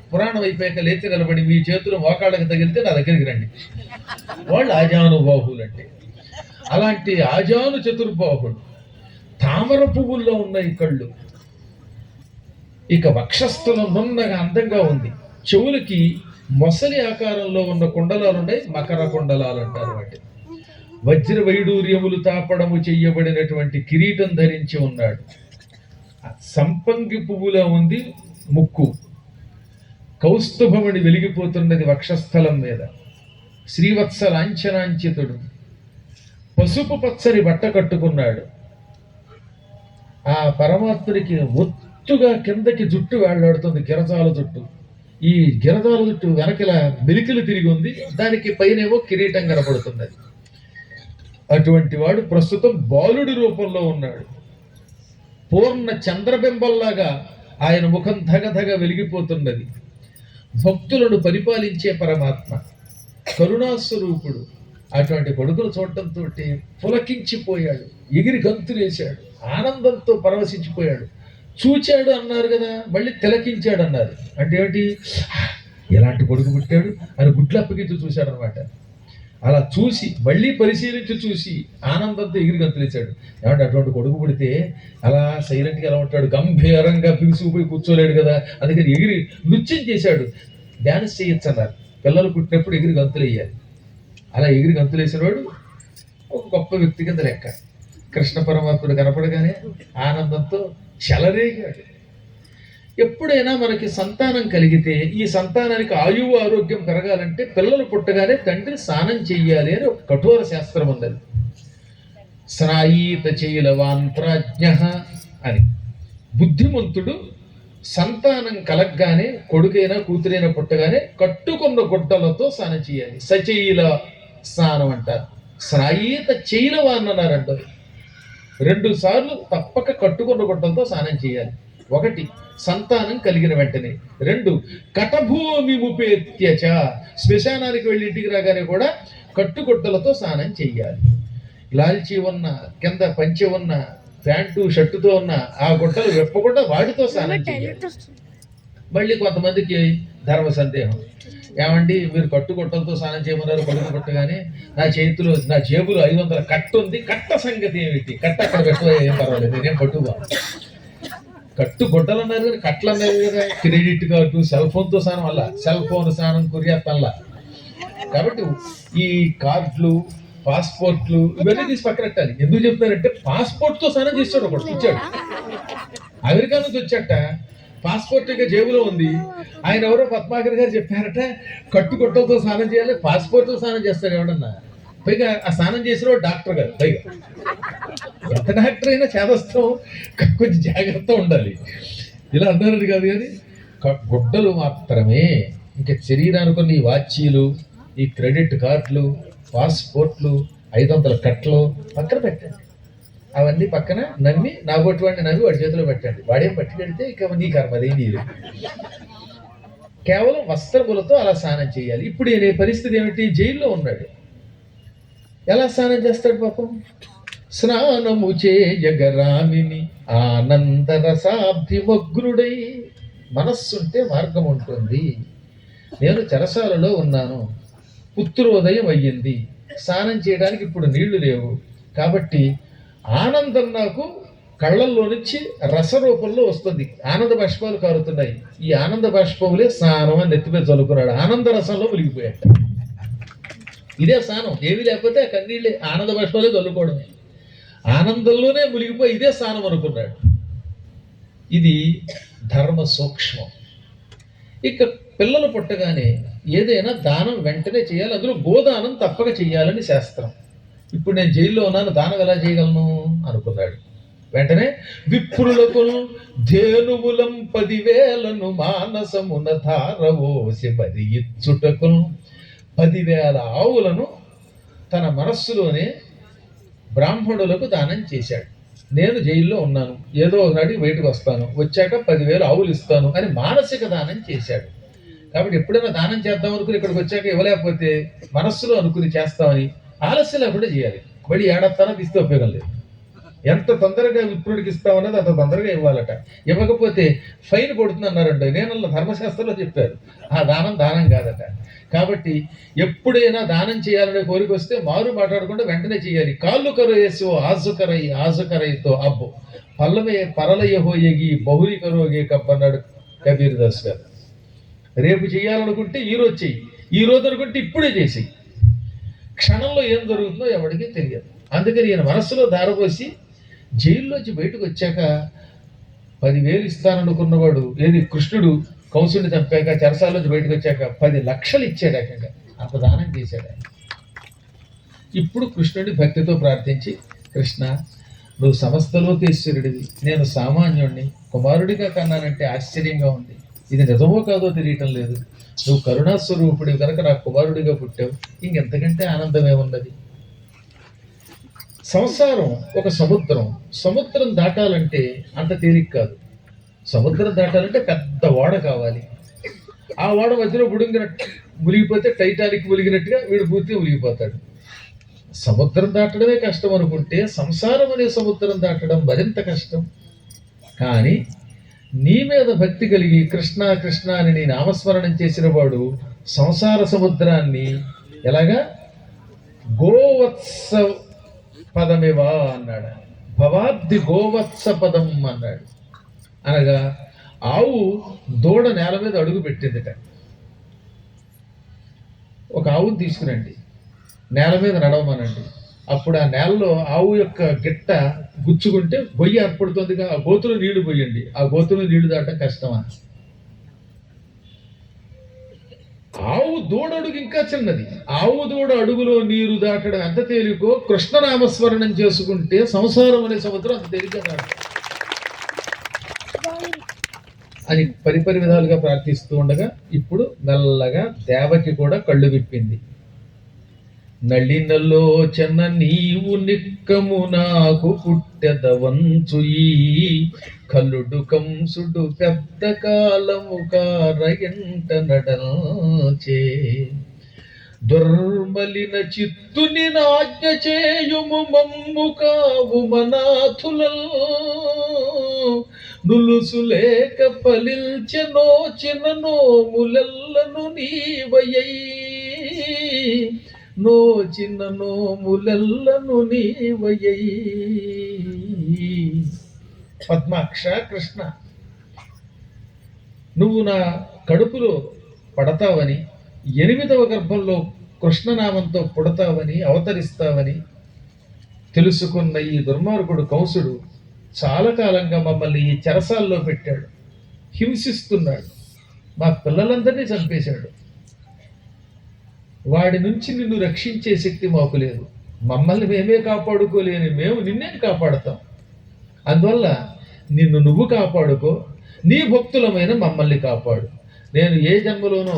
పురాణం అయిపోయాక లేచి నిలబడి మీ చేతులు మోకాళ్ళకి తగిలితే నా దగ్గరికి రండి. వాళ్ళు ఆజానుబాహులు అంటే. అలాంటి ఆజాను చతుర్బాహుడు. తామర పువ్వుల్లో ఉన్నాయి కళ్ళు. ఇక వక్షస్థలం నున్నగా అందంగా ఉంది. చెవులకి మొసలి ఆకారంలో ఉన్న కుండలాలు ఉన్నాయి. మకర కుండలాలు అంటారు వాటి. వజ్ర వైడూర్యములు తాపడము చెయ్యబడినటువంటి కిరీటం ధరించి ఉన్నాడు. సంపంగి పువ్వులో ఉంది ముక్కు. కౌస్తుభమణి వెలిగిపోతున్నది వక్షస్థలం మీద. శ్రీవత్స లాంఛనాంచితుడు. పసుపు పచ్చని బట్ట కట్టుకున్నాడు. ఆ పరమాత్ముడికి ఒత్తుగా కిందకి జుట్టు వేళ్లాడుతుంది, గిరజాల జుట్టు. ఈ గిరజాల జుట్టు వెనకలా మెలికలు తిరిగి ఉంది. దానికి పైనేమో కిరీటం కనపడుతున్నది. అటువంటి వాడు ప్రస్తుతం బాలుడి రూపంలో ఉన్నాడు. పూర్ణ చంద్రబింబంలాగా ఆయన ముఖం ధగధగ వెలిగిపోతున్నది. భక్తులను పరిపాలించే పరమాత్మ, కరుణాస్వరూపుడు. అటువంటి కొడుకును చూడటంతో పులకించిపోయాడు. ఎగిరి గంతులేశాడు. ఆనందంతో పరవశించిపోయాడు. చూచాడు అన్నారు కదా, మళ్ళీ తిలకించాడు అన్నారు. అంటే ఏమిటి? ఎలాంటి కొడుకు పుట్టాడు అని గుడ్లప్పగించి చూశాడు అనమాట. అలా చూసి మళ్ళీ పరిశీలించి చూసి ఆనందంతో ఎగిరి గంతులేశాడు. ఏమంటే అటువంటి కొడుకు పుడితే అలా సైలెంట్గా ఎలా ఉంటాడు? గంభీరంగా బిగుసుకుపోయి కూర్చోలేడు కదా, అందుకని ఎగిరి నృత్యం చేశాడు. డ్యాన్స్ చేయొచ్చు అన్నారు. పిల్లలు పుట్టినప్పుడు ఎగిరి గంతులు వేయాలి. అలా ఎగిరి గంతులేసినవాడు ఒక గొప్ప వ్యక్తి కింద లెక్క. కృష్ణ పరమాత్ముడు కనపడగానే ఆనందంతో చెలరేగాడు. ఎప్పుడైనా మనకి సంతానం కలిగితే ఈ సంతానానికి ఆయువు ఆరోగ్యం పెరగాలంటే పిల్లలు పుట్టగానే తండ్రి స్నానం చెయ్యాలి అని ఒక కఠోర శాస్త్రం ఉన్నది. స్నాయీత చైలవాన్ ప్రాజ్ఞ అని. బుద్ధిమంతుడు సంతానం కలగ్గానే కొడుకైనా కూతురైనా పుట్టగానే కట్టుకున్న గుడ్డలతో స్నానం చేయాలి. సచైల స్నానం అంటారు. స్నాయీత చైలవాన్ అన్నారంట. 2 సార్లు తప్పక కట్టుకున్న గుడ్డలతో స్నానం చేయాలి. 1 సంతానం కలిగిన వెంటనే, 2 కటభూమి ఉపేత్యచ శ్మశానానికి వెళ్ళి ఇంటికి రాగానే కూడా కట్టుగుడ్డలతో స్నానం చెయ్యాలి. లాల్చి ఉన్న కింద పంచె ఉన్న ప్యాంటు షర్టుతో ఉన్న ఆ గుడ్డలు వెప్పకుండా వాటితో స్నానం చేయాలి. మళ్ళీ కొంతమందికి ధర్మ సందేహం, ఏమండి మీరు కట్టుగుడ్డలతో స్నానం చేయమన్నారు, కొడుకు పుట్టగానే నా జేబులో 500 కట్ట ఉంది, కట్ట సంగతి ఏమిటి? కట్ట అక్కడ పెట్టు, ఏం పర్వాలేదు, నేనేం పట్టుబా. కట్టు గుడ్డలు అన్నారు కానీ కట్టలు అన్నారు కదా. క్రెడిట్ కార్డు, సెల్ ఫోన్తో స్నానం వల్ల, సెల్ ఫోన్ స్నానం కురియత్తల్లా. కాబట్టి ఈ కార్డులు, పాస్పోర్ట్లు ఇవన్నీ తీసి పక్కన పెట్టాలి. ఎందుకు చెప్తారంటే పాస్పోర్ట్తో స్నానం చేస్తాడు ఒకటి, ఇచ్చాడు. అమెరికా నుంచి వచ్చాట, పాస్పోర్ట్ ఇక జేబులో ఉంది. ఆయన ఎవరో పద్మాకర్ గారు చెప్పారట, కట్టుగుడ్డలతో స్నానం చేయాలి, పాస్పోర్ట్తో స్నానం చేస్తాడు ఎవడన్నా. పైగా ఆ స్నానం చేసిన డాక్టర్ గారు, పైగా ఎంత డాక్టర్ అయినా చేదస్తాం, కొంచెం జాగ్రత్త ఉండాలి. ఇలా అన్నారు కాదు కానీ గుడ్డలు మాత్రమే. ఇంకా శరీరానికి కొన్ని వాచీలు, ఈ క్రెడిట్ కార్డులు, పాస్పోర్ట్లు, 500 కట్టలు పక్కన పెట్టండి. అవన్నీ పక్కన నమ్మి, నాగొట్టి వాడిని నమ్మి వాడి చేతిలో పెట్టండి. వాడేం పట్టుకెడితే ఇక నీ కర్మ, అదే నీరు. కేవలం వస్త్రములతో అలా స్నానం చేయాలి. ఇప్పుడు ఈయన పరిస్థితి ఏమిటి? జైల్లో ఉన్నాడు. ఎలా స్నానం చేస్తాడు పాపం? స్నానము చేయగరామిని ఆనందరసాబ్ధిమగ్రుడై. మనస్సుంటే మార్గం ఉంటుంది. నేను చెరసాలలో ఉన్నాను, పుత్రోదయం అయ్యింది, స్నానం చేయడానికి ఇప్పుడు నీళ్లు లేవు, కాబట్టి ఆనందం నాకు కళ్ళల్లో నుంచి రసరూపంలో వస్తుంది. ఆనంద బాష్పాలు కారుతున్నాయి. ఈ ఆనంద బాష్పములే స్నానం అని నెత్తిపై చల్లుకున్నాడు. ఆనంద రసంలో మునిగిపోయాడు. ఇదే స్నానం. ఏమీ లేకపోతే ఆ కన్నీళ్ళే, ఆనంద బాష్పాలే చల్లుకోవడమే. ఆనందంలోనే మునిగిపోయి ఇదే స్నానం అనుకున్నాడు. ఇది ధర్మ సూక్ష్మం. ఇక పిల్లలు పుట్టగానే ఏదైనా దానం వెంటనే చేయాలి. అందులో గోదానం తప్పక చేయాలని శాస్త్రం. ఇప్పుడు నేను జైల్లో ఉన్నాను, దానం ఎలా చేయగలను అనుకున్నాడు. వెంటనే విప్రులకు ధేనువులం 10,000 మానసమున ధారవోసి బది ఇచ్చుటకు 10,000 ఆవులను తన మనస్సులోనే బ్రాహ్మణులకు దానం చేశాడు. నేను జైల్లో ఉన్నాను, ఏదో ఒకనాటికి బయటకు వస్తాను, వచ్చాక 10,000 ఆవులు ఇస్తాను అని మానసిక దానం చేశాడు. కాబట్టి ఎప్పుడైనా దానం చేద్దాం అనుకుని ఇక్కడికి వచ్చాక ఇవ్వలేకపోతే మనస్సులో అనుకుని చేస్తామని ఆలస్యం లేకుండా చేయాలి. మళ్ళీ ఏడత్తానో తీస్తే ఉపయోగం లేదు. ఎంత తొందరగా విప్రుడికి ఇస్తామన్నది అంత తొందరగా ఇవ్వాలట. ఇవ్వకపోతే ఫైన్ పడుతుంది అన్నారండి. నేను ధర్మశాస్త్రంలో చెప్పారు, ఆ దానం కాదట. కాబట్టి ఎప్పుడైనా దానం చేయాలనే కోరిక వస్తే మారు మాట్లాడకుండా వెంటనే చేయాలి. కాళ్ళు కరోయేసో ఆజుకరైతో అబ్బో పల్లమే పరలయ హోయగి బహురి కరోగే కబ్బన్నాడు కబీర్ దాస్ గారు. రేపు చేయాలనుకుంటే ఈరోజు చెయ్యి, ఈరోజు అనుకుంటే ఇప్పుడే చేసి. క్షణంలో ఏం జరుగుతుందో ఎవరికీ తెలియదు. అందుకని ఈయన మనస్సులో ధారపోసి జైల్లోంచి బయటకు వచ్చాక 10,000 ఇస్తాననుకున్నవాడు, ఏది కృష్ణుడు కంసుడిని చంపాక చెరసాల్లోంచి బయటకు వచ్చాక 10 లక్షలు ఇచ్చాడు. ఏకంగా అంత దానం చేశాడు ఆయన. ఇప్పుడు కృష్ణుడిని భక్తితో ప్రార్థించి, కృష్ణ నువ్వు సమస్తలోకేశ్వరుడివి, నేను సామాన్యుడిని, కుమారుడిగా కన్నానంటే ఆశ్చర్యంగా ఉంది. ఇది నిజమో కాదో తెలియటం లేదు. నువ్వు కరుణాస్వరూపుడి కనుక నాకు కుమారుడిగా పుట్టావు, ఇంకెంతకంటే ఆనందమే ఉన్నది. సంసారం ఒక సముద్రం దాటాలంటే అంత తేలిక కాదు. సముద్రం దాటాలంటే పెద్ద ఓడ కావాలి. ఆ ఓడ మధ్యలో మునిగిపోతే టైటానిక్ మునిగినట్టుగా వీడు పూర్తిగా మునిగిపోతాడు. సముద్రం దాటడమే కష్టం అనుకుంటే సంసారం అనే సముద్రం దాటడం మరింత కష్టం. కానీ నీ మీద భక్తి కలిగి కృష్ణ కృష్ణ అని నీ నామస్మరణం చేసిన వాడు సంసార సముద్రాన్ని ఎలాగా గోవత్స పదమివా అన్నాడు. భవాబ్ది గోవత్స పదం అన్నాడు. అనగా ఆవు దూడ నేల మీద అడుగు పెట్టిందిట. ఒక ఆవును తీసుకురండి, నేల మీద నడవమనండి, అప్పుడు ఆ నేలలో ఆవు యొక్క గిట్ట గుచ్చుకుంటే గొయ్యి ఏర్పడుతుందిగా, ఆ గోతులో నీళ్లు పోయండి. ఆ గోతులో నీళ్లు దాటం కష్టమా? ఆవు దూడ అడుగు ఇంకా చిన్నది. ఆవు దూడ అడుగులో నీరు దాటడం ఎంత తేలికో కృష్ణనామస్మరణం చేసుకుంటే సంసారం అనే సముద్రం అంత తేలిక దాటం అని పరిపరి విధాలుగా ప్రార్థిస్తూ ఉండగా ఇప్పుడు మెల్లగా దేవకి కూడా కళ్ళు విప్పింది. నళినలోచన నీవు నిక్కము నాకు పుట్టెదవంచు ఈ కల్లుడు కంసుడు పెద్ద కాలము కారయంట నడల్చే దుర్మలిన చిత్తుని నాజ్ఞ చేయుము మమ్ము కావు మనాథులల్ నులుసులేక పలిల్చె నోచిన నోములెల్లను నీవయ్యై నోచిన నోములెల్లను నీవయ్యై. పద్మాక్ష కృష్ణ, నువ్వు నా కడుపులో పడతావని, 8వ గర్భంలో కృష్ణనామంతో పుడతావని, అవతరిస్తావని తెలుసుకున్న ఈ దుర్మార్గుడు కంసుడు చాలా కాలంగా మమ్మల్ని ఈ చెరసాల్లో పెట్టాడు, హింసిస్తున్నాడు, మా పిల్లలందరినీ చంపేశాడు. వాడి నుంచి నిన్ను రక్షించే శక్తి మాకు లేదు. మమ్మల్ని మేమే కాపాడుకోలేని మేము నిన్నే కాపాడుతాం. అందువల్ల నిన్ను నువ్వు కాపాడుకో, నీ భక్తులమైన మమ్మల్ని కాపాడు. నేను ఏ జన్మలోనో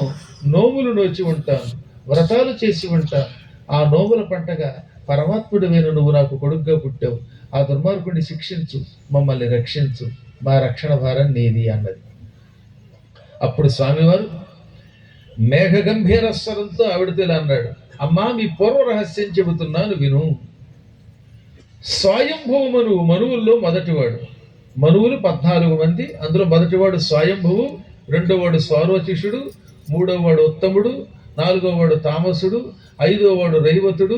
నోములు నోచి ఉంటాను, వ్రతాలు చేసి ఉంటాను. ఆ నోముల పంటగా పరమాత్ముడివైన నువ్వు నాకు కొడుగ్గా పుట్టావు. ఆ దుర్మార్గుడిని శిక్షించు, మమ్మల్ని రక్షించు, మా రక్షణ భారం నీది అన్నది. అప్పుడు స్వామివారు మేఘ గంభీర స్వరంతో ఆవిడతో ఇలా అన్నాడు, అమ్మా మీ పూర్వ రహస్యం చెబుతున్నాను విను. స్వయంభువ మనువు, మనువుల్లో మొదటివాడు. మనువులు 14 మంది, అందులో మొదటివాడు స్వయంభువు, రెండోవాడు స్వారోచిషుడు, మూడోవాడు ఉత్తముడు, 4వవాడు తామసుడు, 5వవాడు రైవతుడు,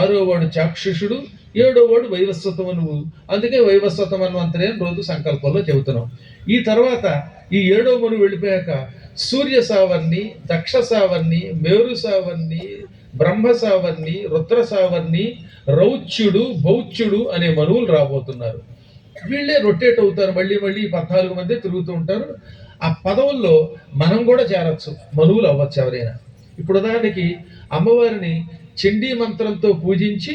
6వవాడు చాక్షుషుడు, 7వవాడు వైవస్వత మనువు. అందుకే వైవస్వత మన్వంతరే రోజు సంకల్పంలో చెబుతున్నాం. ఈ తర్వాత ఈ 7వ మనువు వెళ్ళిపోయాక సూర్య సావర్ణి, దక్ష సావర్ణి, మేరు సావర్ణి, బ్రహ్మ సావర్ణి, రుద్ర సావర్ణి, రౌచ్యుడు, బౌచ్యుడు అనే మనువులు రాబోతున్నారు. వీళ్ళే రొటేట్ అవుతారు, మళ్ళీ మళ్ళీ 14 మంది తిరుగుతూ ఉంటారు. ఆ పదవుల్లో మనం కూడా చేరచ్చు, మనువులు అవ్వచ్చు ఎవరైనా. ఇప్పుడు ఉదాహరణకి అమ్మవారిని చండీ మంత్రంతో పూజించి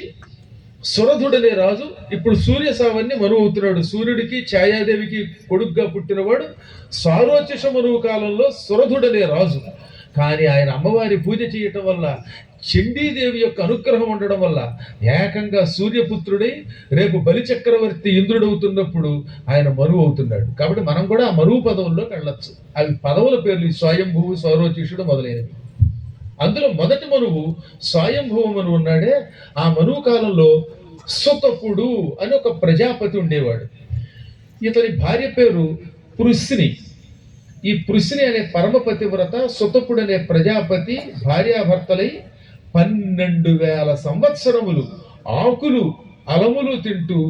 సురధుడనే రాజు ఇప్పుడు సూర్య సావర్ణి మనువు అవుతున్నాడు. సూర్యుడికి ఛాయాదేవికి కొడుగ్గా పుట్టినవాడు స్వారోచిష మనువు కాలంలో సురధుడనే రాజు. కానీ ఆయన అమ్మవారి పూజ చేయటం వల్ల, చండీదేవి యొక్క అనుగ్రహం ఉండడం వల్ల ఏకంగా సూర్యపుత్రుడై రేపు బలిచక్రవర్తి ఇంద్రుడవుతున్నప్పుడు ఆయన మనువు అవుతున్నాడు. కాబట్టి మనం కూడా ఆ మనువు పదవుల్లోకి వెళ్ళొచ్చు. అవి పదవుల పేర్లు స్వయంభువు, స్వరోచిషుడు మొదలైనవి. అందులో మొదటి మనువు స్వయంభువ మనువు ఉన్నాడే, ఆ మనువు కాలంలో సుతపుడు అని ఒక ప్రజాపతి ఉండేవాడు. ఇతని భార్య పేరు పృశ్ని. ఈ పృశ్ని అనే పరమపతివ్రత సుతపుడు అనే ప్రజాపతి భార్యాభర్తలై 12,000 సంవత్సరములు ఆకులు అలములు తింటూ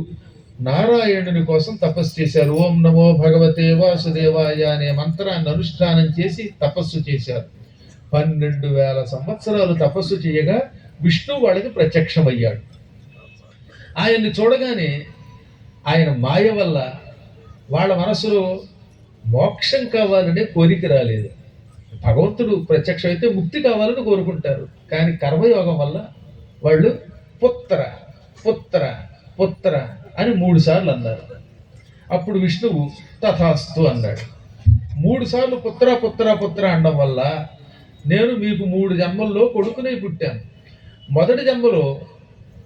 నారాయణుని కోసం తపస్సు చేశారు. ఓం నమో భగవతే వాసుదేవాయ అనే మంత్రాన్ని అనుష్ఠానం చేసి తపస్సు చేశారు. 12,000 సంవత్సరాలు తపస్సు చేయగా విష్ణువు వాళ్ళకి ప్రత్యక్షమయ్యాడు. ఆయన్ని చూడగానే ఆయన మాయ వల్ల వాళ్ళ మనసులో మోక్షం కావాలనే కోరిక రాలేదు. భగవంతుడు ప్రత్యక్షమైతే ముక్తి కావాలని కోరుకుంటారు. కానీ కర్మయోగం వల్ల వాళ్ళు పుత్ర పుత్ర పుత్ర అని 3 సార్లు అన్నారు. అప్పుడు విష్ణువు తథాస్తు అన్నాడు. 3 సార్లు పుత్ర పుత్ర పుత్ర అనడం వల్ల నేను మీకు 3 జన్మల్లో కొడుకునే పుట్టాను. మొదటి జన్మలో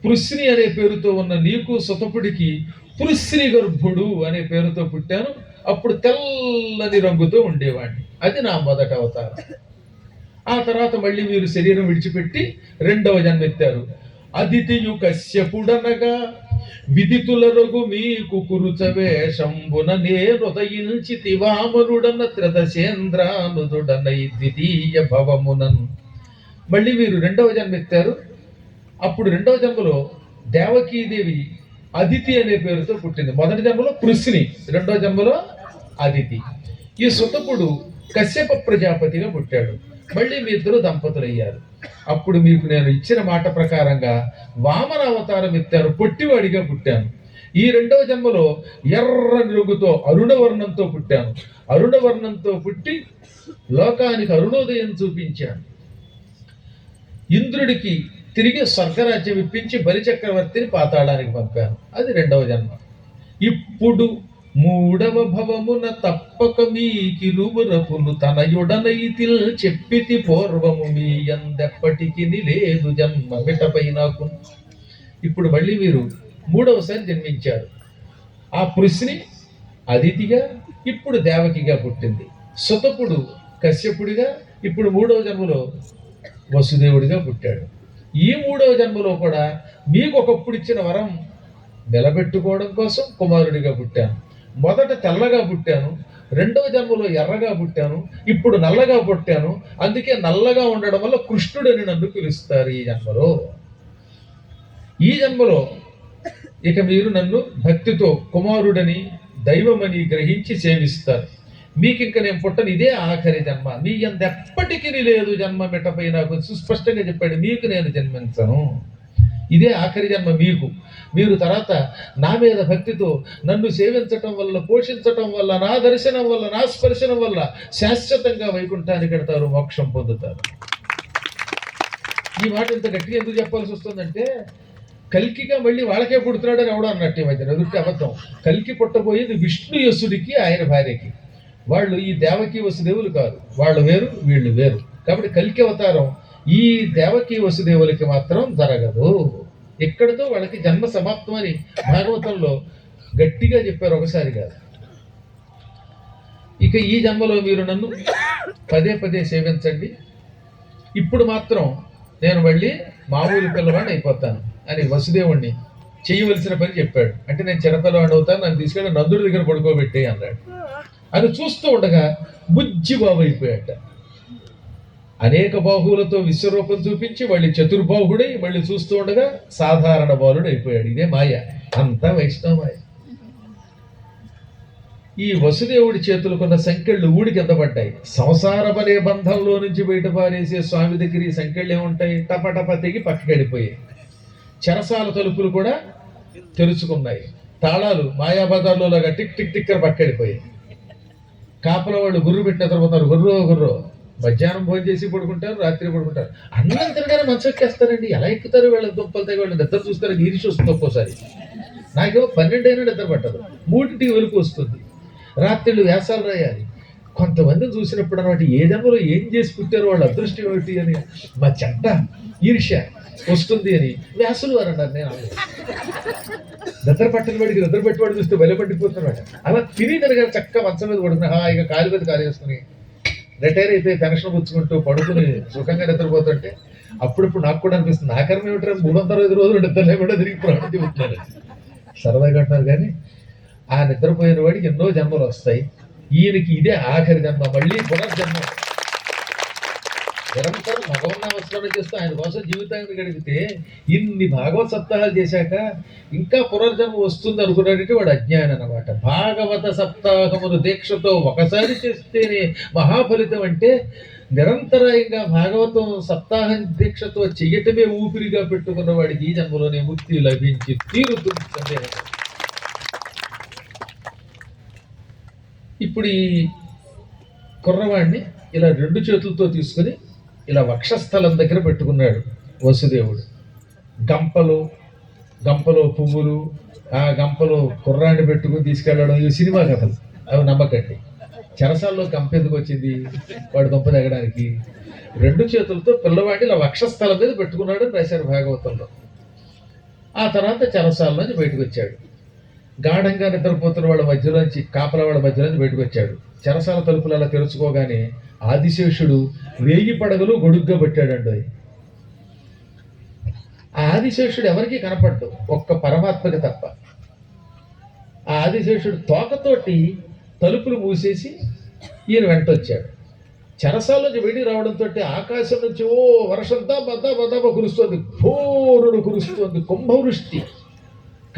పృశ్ని అనే పేరుతో ఉన్న నీకు సుతపుడికి పృశ్ని గర్భుడు అనే పేరుతో పుట్టాను. అప్పుడు తెల్లని రంగుతో ఉండేవాడిని. అది నా మొదటి అవతారం. ఆ తర్వాత మళ్ళీ మీరు శరీరం విడిచిపెట్టి 2వ జన్మ ఎత్తారు. అదితియు కశ్యపుడనగా విదితుల రఘు మీకు కురుచవేషంబున నేనుదయించి వామనుడన్న త్రిదశేంద్రానుదుడనై ద్వితీయ భవమునన్. మళ్ళీ మీరు 2వ జన్మ ఎత్తారు. అప్పుడు 2వ జన్మలో దేవకీదేవి అదితి అనే పేరుతో పుట్టింది. మొదటి జన్మలో పృశ్ని, 2వ జన్మలో అదితి. ఈ సుతపుడు కశ్యప ప్రజాపతిగా పుట్టాడు. మళ్ళీ మీ ఇద్దరు దంపతులు అయ్యారు. అప్పుడు మీకు నేను ఇచ్చిన మాట ప్రకారంగా వామన అవతారం ఎత్తాను, పొట్టివాడిగా పుట్టాను. ఈ రెండవ జన్మలో ఎర్రని రంగుతో అరుణవర్ణంతో పుట్టాను. అరుణవర్ణంతో పుట్టి లోకానికి అరుణోదయం చూపించాను. ఇంద్రుడికి తిరిగి స్వర్గరాజ్యం ఇప్పించి బలిచక్రవర్తిని పాతాళానికి పంపాను. అది రెండవ జన్మ. ఇప్పుడు మూడవ భవమున తప్పక మీకిరువురపును తనయుడనైతిల్ చెప్పితి పూర్వము మీ అందెప్పటికి లేదు జన్మ మిటపై నాకు. ఇప్పుడు మళ్ళీ మీరు మూడవసారి జన్మించారు. ఆ పృశ్ని అదితిగా, ఇప్పుడు దేవకిగా పుట్టింది. సుతపుడు కశ్యపుడిగా, ఇప్పుడు మూడవ జన్మలో వసుదేవుడిగా పుట్టాడు. ఈ మూడవ జన్మలో కూడా మీకు ఒకప్పుడు ఇచ్చిన వరం నిలబెట్టుకోవడం కోసం కుమారుడిగా పుట్టాను. మొదట తెల్లగా పుట్టాను, రెండవ జన్మలో ఎర్రగా పుట్టాను, ఇప్పుడు నల్లగా పుట్టాను. అందుకే నల్లగా ఉండడం వల్ల కృష్ణుడని నన్ను పిలుస్తారు ఈ జన్మలో. ఈ జన్మలో ఇక మీరు నన్ను భక్తితో కుమారుడని దైవమని గ్రహించి సేవిస్తారు. మీకు ఇంక నేను పుట్టను, ఇదే ఆఖరి జన్మ. మీ ఎప్పటికీ లేదు జన్మ మిటపై నాకు సుస్పష్టంగా చెప్పాడు. మీకు నేను జన్మించను, ఇదే ఆఖరి జన్మ మీకు. మీరు తర్వాత నా మీద భక్తితో నన్ను సేవించటం వల్ల, పోషించటం వల్ల, నా దర్శనం వల్ల, నా స్పర్శనం వల్ల శాశ్వతంగా వైకుంఠానికి వెడతారు, మోక్షం పొందుతారు. ఈ మాట ఇంత గట్టిగా ఎందుకు చెప్పాల్సి వస్తుందంటే, కల్కిగా మళ్ళీ వాళ్ళకే పుడుతున్నాడని ఎవడో అన్నట్టు ఈ మధ్యన ఎదుటి అబద్ధం. కల్కి పుట్టబోయేది విష్ణు యసుడికి, ఆయన భార్యకి. వాళ్ళు ఈ దేవకీ వసుదేవులు కాదు, వాళ్ళు వేరు వీళ్ళు వేరు. కాబట్టి కల్కి అవతారం ఈ దేవకీ వసుదేవులకి మాత్రం జరగదు. ఇక్కడితో వాళ్ళకి జన్మ సమాప్తం అని భాగవతంలో గట్టిగా చెప్పారు, ఒకసారి కాదు. ఇక ఈ జన్మలో మీరు నన్ను పదే పదే సేవించండి. ఇప్పుడు మాత్రం నేను మళ్ళీ మామూలు పిల్లవాడిని అయిపోతాను అని వసుదేవుణ్ణి చేయవలసిన పని చెప్పాడు. అంటే నేను చిన్నపిల్లవాడిని అవుతాను, నన్ను తీసుకెళ్ళి నందుడి దగ్గర పడుకోబెట్టే అన్నాడు. అది చూస్తూ ఉండగా బుజ్జి బాబు అయిపోయాట. అనేక బాహువులతో విశ్వరూపం చూపించి మళ్ళీ చతుర్బాహుడై మళ్ళీ చూస్తూ ఉండగా సాధారణ బాలుడు అయిపోయాడు. ఇదే మాయ, అంతా వైష్ణవ మాయ. ఈ వసుదేవుడి చేతులకున్న సంకెళ్ళు ఊడి కింద పడ్డాయి. సంసారమనే బంధంలో నుంచి బయటపారేసే స్వామి దగ్గర ఈ సంకెళ్ళు ఏముంటాయి, టపటప తెగి పక్కకి వెళ్ళిపోయాయి. చెరసాల తలుపులు కూడా తెరుచుకున్నాయి. తాళాలు మాయాబజార్లో లాగా టిక్ టిక్ టిక్కర్ పక్కడిపోయాయి. కాపల వాళ్ళు గుర్రు పెట్టిన తర్వాత గుర్రో గుర్రో మధ్యాహ్నం భోజనం చేసి పడుకుంటారు, రాత్రి పడుకుంటారు. అన్నం తినగానే మంచం ఎక్కేస్తారండి. ఎలా ఎక్కుతారు వీళ్ళ దుంపలు తెగ, వాళ్ళు నిద్ర చూస్తారు, నీరు చూస్తుంది. ఒక్కోసారి నాకేమో 12 అయినా నిద్ర పట్టదు, 3కి వెలుగు వస్తుంది. రాత్రిళ్ళు వ్యాసాలు రాయాలి. కొంతమందిని చూసినప్పుడు అనమాట, ఏ జన్మలో ఏం చేసి పుట్టారు, వాళ్ళ అదృష్టం ఏమిటి అని మా చెడ్డ ఈర్ష్య వస్తుంది అని వ్యాసులు వారు అన్నారు. నేను నిద్ర పట్టని వాడికి నిద్ర పెట్టేవాడు చూస్తే బయలుపడిపోతున్నాడు. అలా తిని తిరగాలి, చక్కగా మంచం మీద పడుకుని ఇక కాలు మీద కాలు వేసుకుని రిటైర్ అయిపోయి పెన్షన్ పుచ్చుకుంటూ పడుకుని సుఖంగా నిద్రపోతుంటే అప్పుడప్పుడు నాకు కూడా అనిపిస్తుంది, నా కర్మ ఏమిటో 365 రోజులు నిద్ర లేకుండా తిరిగి ప్రాణం చెబుతున్నారు. సరదాగా అంటున్నారు. కానీ ఆ నిద్రపోయిన వాడికి ఎన్నో జన్మలు వస్తాయి. ఈయనకి ఇదే ఆఖరి జన్మ, మళ్ళీ పునర్జన్మ. నిరంతరం భగవన్నామస్మరణ చేస్తూ ఆయన కోసం జీవితాన్ని గడిపితే ఇన్ని భాగవత సప్తాహాలు చేశాక ఇంకా పునర్జన్మ వస్తుంది అనుకున్నాడంటే వాడు అజ్ఞాని అన్నమాట. భాగవత సప్తాహమును దీక్షతో ఒకసారి చేస్తేనే మహాఫలితం. అంటే నిరంతరాయంగా భాగవతం సప్తాహం దీక్షతో చెయ్యటమే ఊపిరిగా పెట్టుకున్న వాడికి ఈ జన్మలోనే ముక్తి లభించి తీరుతుంది. ఇప్పుడు ఈ కుర్రవాడిని ఇలా 2 చేతులతో తీసుకుని ఇలా వక్షస్థలం దగ్గర పెట్టుకున్నాడు వసుదేవుడు. గంపలో పువ్వులు, ఆ గంపలో కుర్రాన్ని పెట్టుకుని తీసుకెళ్ళడం, ఇవి సినిమా కథలు, అవి నమ్మకండి. చెరసాల్లో గంప ఎందుకు వచ్చింది, వాడు గంప తగ్గడానికి. 2 చేతులతో పిల్లవాడిని ఇలా వక్షస్థలం మీద పెట్టుకున్నాడు అని రాశారు భాగవతంలో. ఆ తర్వాత చెరసాల నుంచి బయటకు వచ్చాడు. గాఢంగా నిద్రపోతున్న వాళ్ళ మధ్యలోంచి, కాపల వాళ్ళ మధ్యలోంచి బయటకు వచ్చాడు. చెరసాల తలుపులు అలా తెరుచుకోగానే ఆదిశేషుడు 1000 పడగలు గొడుగ్గా పెట్టాడండి. ఆ ఆదిశేషుడు ఎవరికీ కనపడ్డు, ఒక్క పరమాత్మకి తప్ప. ఆ ఆదిశేషుడు తోకతోటి తలుపులు మూసేసి ఈయన వెంట వచ్చాడు. చెరసాల నుంచి బయటికి రావడంతో ఆకాశం నుంచి ఓ వర్షం దబ కురుస్తోంది, ఘోరుడు కురుస్తోంది, కుంభవృష్టి.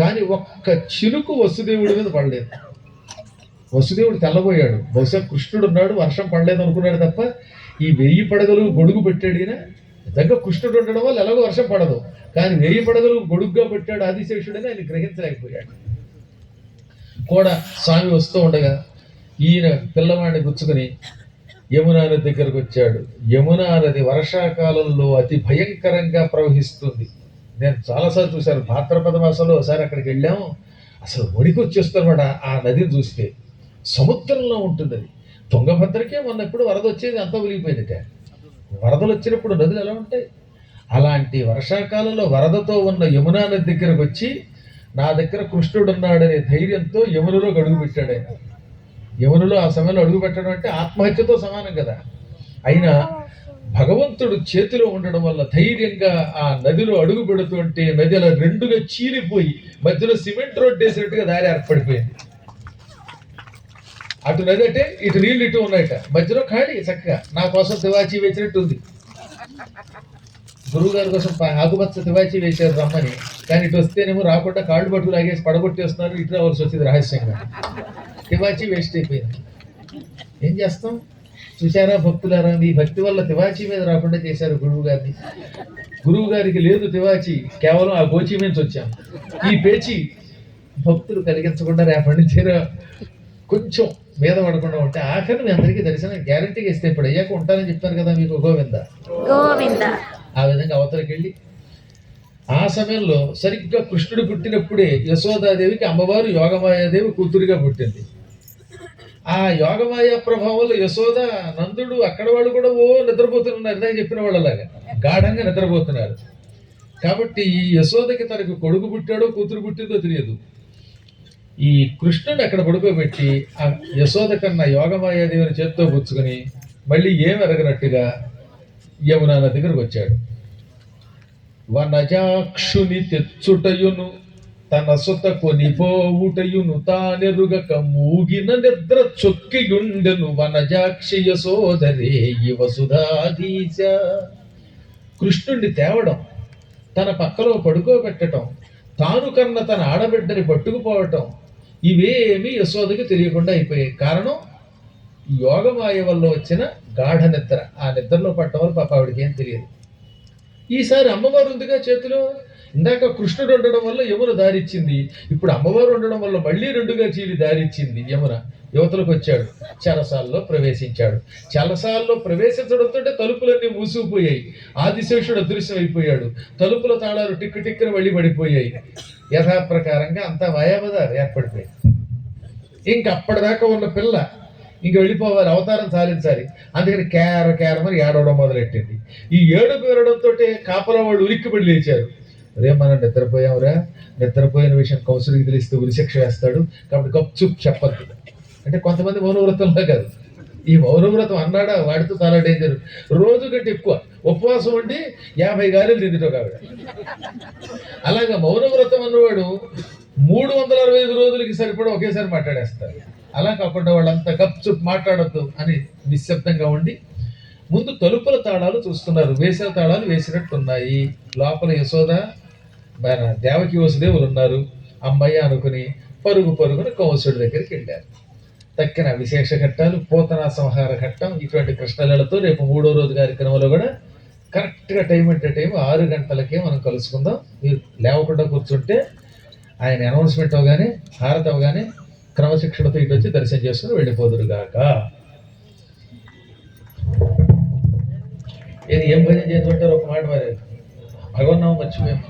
కానీ ఒక్క చిలుకు వసుదేవుడి మీద పడలేదు. వసుదేవుడు తెల్లబోయాడు. బహుశా కృష్ణుడు ఉన్నాడు, వర్షం పడలేదు అనుకున్నాడు తప్ప ఈ 1000 పడగలు గొడుగు పెట్టాడు ఈయన. నిజంగా కృష్ణుడు ఉండడం వల్ల ఎలాగో వర్షం పడదు, కానీ 1000 పడగలు గొడుగ్గా పెట్టాడు ఆదిశేషుడని ఆయన గ్రహించలేకపోయాడు. కూడా స్వామి వస్తూ ఉండగా ఈయన పిల్లవాడిని గుచ్చుకుని యమునా నది దగ్గరకు వచ్చాడు. యమునా నది వర్షాకాలంలో అతి భయంకరంగా ప్రవహిస్తుంది. నేను చాలాసార్లు చూశాను. భాద్రపద మాసంలో ఒకసారి అక్కడికి వెళ్ళాము. అసలు వణికి వచ్చేస్తారన్నమాట ఆ నదిని చూస్తే. సముద్రంలో ఉంటుంది అది. తుంగభద్రకే మొన్న ఎప్పుడు వరద వచ్చేది అంతా ఒలిగిపోయిందిట. వరదలు వచ్చినప్పుడు నదులు ఎలా ఉంటాయి? అలాంటి వర్షాకాలంలో వరదతో ఉన్న యమునా నది దగ్గరకు వచ్చి నా దగ్గర కృష్ణుడు ఉన్నాడనే ధైర్యంతో యమునలో అడుగు పెట్టాడు ఆయన. యమునలో ఆ సమయంలో అడుగు పెట్టడం అంటే ఆత్మహత్యతో సమానం కదా. అయినా భగవంతుడు చేతిలో ఉండడం వల్ల ధైర్యంగా ఆ నదిలో అడుగు పెడుతుంటే నది అలా రెండుగా చీలిపోయి మధ్యలో సిమెంట్ రోడ్ వేసినట్టుగా దారి ఏర్పడిపోయింది. అటు నది అంటే ఇటు నీళ్ళు ఇటు ఉన్నాయట, మధ్యలో ఖాళీ చక్కగా. నా కోసం తివాచీ వేసినట్టు ఉంది. గురువు గారి కోసం ఆకుపచ్చ తివాచీ వేశారు రమ్మని, కానీ ఇటు వస్తేనేమో రాకుండా కాళ్ళు పట్టుకు లాగేసి పడగొట్టేస్తున్నారు. ఇటు రావాల్సి వచ్చింది రహస్యంగా. తివాచీ వేస్ట్ అయిపోయింది. ఏం చేస్తాం? చూశారా భక్తులారా, మీ భక్తి వల్ల తివాచీ మీద రాకుండా చేశారు గురువు గారిని. గురువు గారికి లేదు తివాచీ, కేవలం ఆ గోచి నుంచి వచ్చాం. ఈ పేచి భక్తులు కలిగించకుండా రేపటి నుంచి కొంచెం మీద పడకుండా ఉంటే ఆఖరి మీ అందరికీ దర్శనం గ్యారంటీగా ఇస్తే ఇప్పుడు అయ్యాక ఉంటానని చెప్పాను కదా మీకు. గోవింద గోవింద. ఆ విధంగా అవతలకి వెళ్ళి ఆ సమయంలో సరిగ్గా కృష్ణుడు పుట్టినప్పుడే యశోదాదేవికి అమ్మవారు యోగమాయాదేవి కూతురుగా పుట్టింది. ఆ యోగమాయ ప్రభావంలో యశోద, నందుడు అక్కడ వాళ్ళు కూడా నిద్రపోతున్నారు. ఇందాక చెప్పిన వాళ్ళలాగా గాఢంగా నిద్రపోతున్నారు. కాబట్టి ఈ యశోదకి తనకు కొడుకు పుట్టాడో కూతురు పుట్టిందో తెలియదు. ఈ కృష్ణుని అక్కడ పడుకోబెట్టి ఆ యశోద కన్నా యోగమాయాదేవిని చేత్తో పుచ్చుకొని మళ్ళీ ఏమి ఎరగనట్టుగా యమునా నది దగ్గరకు వచ్చాడు. వనజాక్షుని తెచ్చుటయును తన సుత కొనిపోవుటయును తానెరుగక మూగిన నిద్ర చొక్కియుండెను వనజాక్షి యశోదరే వసుధాధీశ. కృష్ణుణ్ణి తేవడం, తన పక్కలో పడుకోబెట్టడం, తాను కన్న తన ఆడబిడ్డని పట్టుకుపోవటం, ఇవేమీ యశోదకి తెలియకుండా అయిపోయాయి. కారణం యోగమాయ వల్ల వచ్చిన గాఢ నిద్ర. ఆ నిద్రలో పట్టడం వల్ల పాప ఆవిడకి ఏం తెలియదు. ఈసారి అమ్మవారు ఉందిగా చేతిలో. ఇందాక కృష్ణుడు ఉండడం వల్ల యమున దారిచ్చింది, ఇప్పుడు అమ్మవారు ఉండడం వల్ల మళ్ళీ రెండుగా చీలి దారిచ్చింది. యమున యువతలకు వచ్చాడు, చెరసాల్లో ప్రవేశించాడు. చెరసాల్లో ప్రవేశించడంతో తలుపులన్నీ మూసుకుపోయాయి. ఆదిశేషుడు అదృశ్యం అయిపోయాడు. తలుపుల తాళాలు టిక్కు టిక్కున మళ్ళీ పడిపోయాయి. యథాప్రకారంగా అంతా మాయాబజార్ ఏర్పడిపోయింది. ఇంకప్పటిదాకా ఉన్న పిల్ల ఇంక వెళ్ళిపోవాలి, అవతారం సాధించాలి. అందుకని కేరమని ఏడవడం మొదలెట్టింది. ఈ ఏడుపు వినడంతో కాపలా వాళ్ళు ఉలిక్కిపడి లేచారు. రే మనం నిద్రపోయావురా, నిద్రపోయిన విషయం కౌన్సిలింగ్ తెలిస్తే ఉరిశిక్ష వేస్తాడు, కాబట్టి గప్చుప్ చెప్పద్దు అంటే కొంతమంది మౌనవ్రతంలో కాదు. ఈ మౌనవ్రతం అన్నాడా వాడితో చాలా డేంజర్. రోజు కంటే ఎక్కువ ఉపవాసం ఉండి 50 గారెలు తిందిటో కాబట్టి. అలాగా మౌనవ్రతం అన్నవాడు 365 రోజులకి సరిపడా ఒకేసారి మాట్లాడేస్తారు. అలా కాకుండా వాళ్ళంతా గప్చుప్ మాట్లాడద్దు అని నిశ్శబ్దంగా ఉండి ముందు తలుపుల తాళాలు చూస్తున్నారు. వేసిన తాళాలు వేసినట్టున్నాయి. లోపల యశోద దేవకి వసుదేవులు ఉన్నారు. అమ్మయ్య అనుకుని పరుగున కౌసుడి దగ్గరికి వెళ్ళారు. తక్కిన విశేష ఘట్టాలు, పోతనా సంహార ఘట్టం, ఇటువంటి కృష్ణలతో రేపు 3వ రోజు కార్యక్రమంలో కూడా కరెక్ట్గా టైం అంటే టైం 6 గంటలకే మనం కలుసుకుందాం. మీరు లేవకుండా కూర్చుంటే ఆయన అనౌన్స్మెంట్ అవగానే, హారతి అవగానే క్రమశిక్షణతో ఇటు వచ్చి దర్శనం చేసుకుని వెళ్ళిపోదురుగాక. ఏం భజన చేస్తుంటారు ఒక మాట మరి భగవన్నామం మర్చిపోయాం.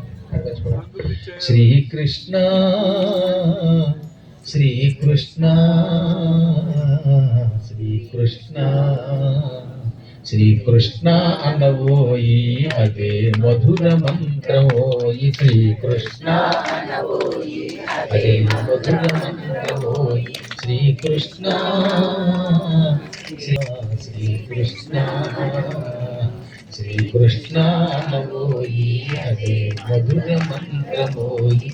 శ్రీకృష్ణ శ్రీకృష్ణ శ్రీకృష్ణ శ్రీకృష్ణ అనవోయి అదే మధుర మంత్రమోయి. శ్రీకృష్ణ అదే మధుర మంత్రమోయి. శ్రీకృష్ణ శ్రీకృష్ణ శ్రీకృష్ణ అనవోయి అదే మధుర మంత్రమోయి.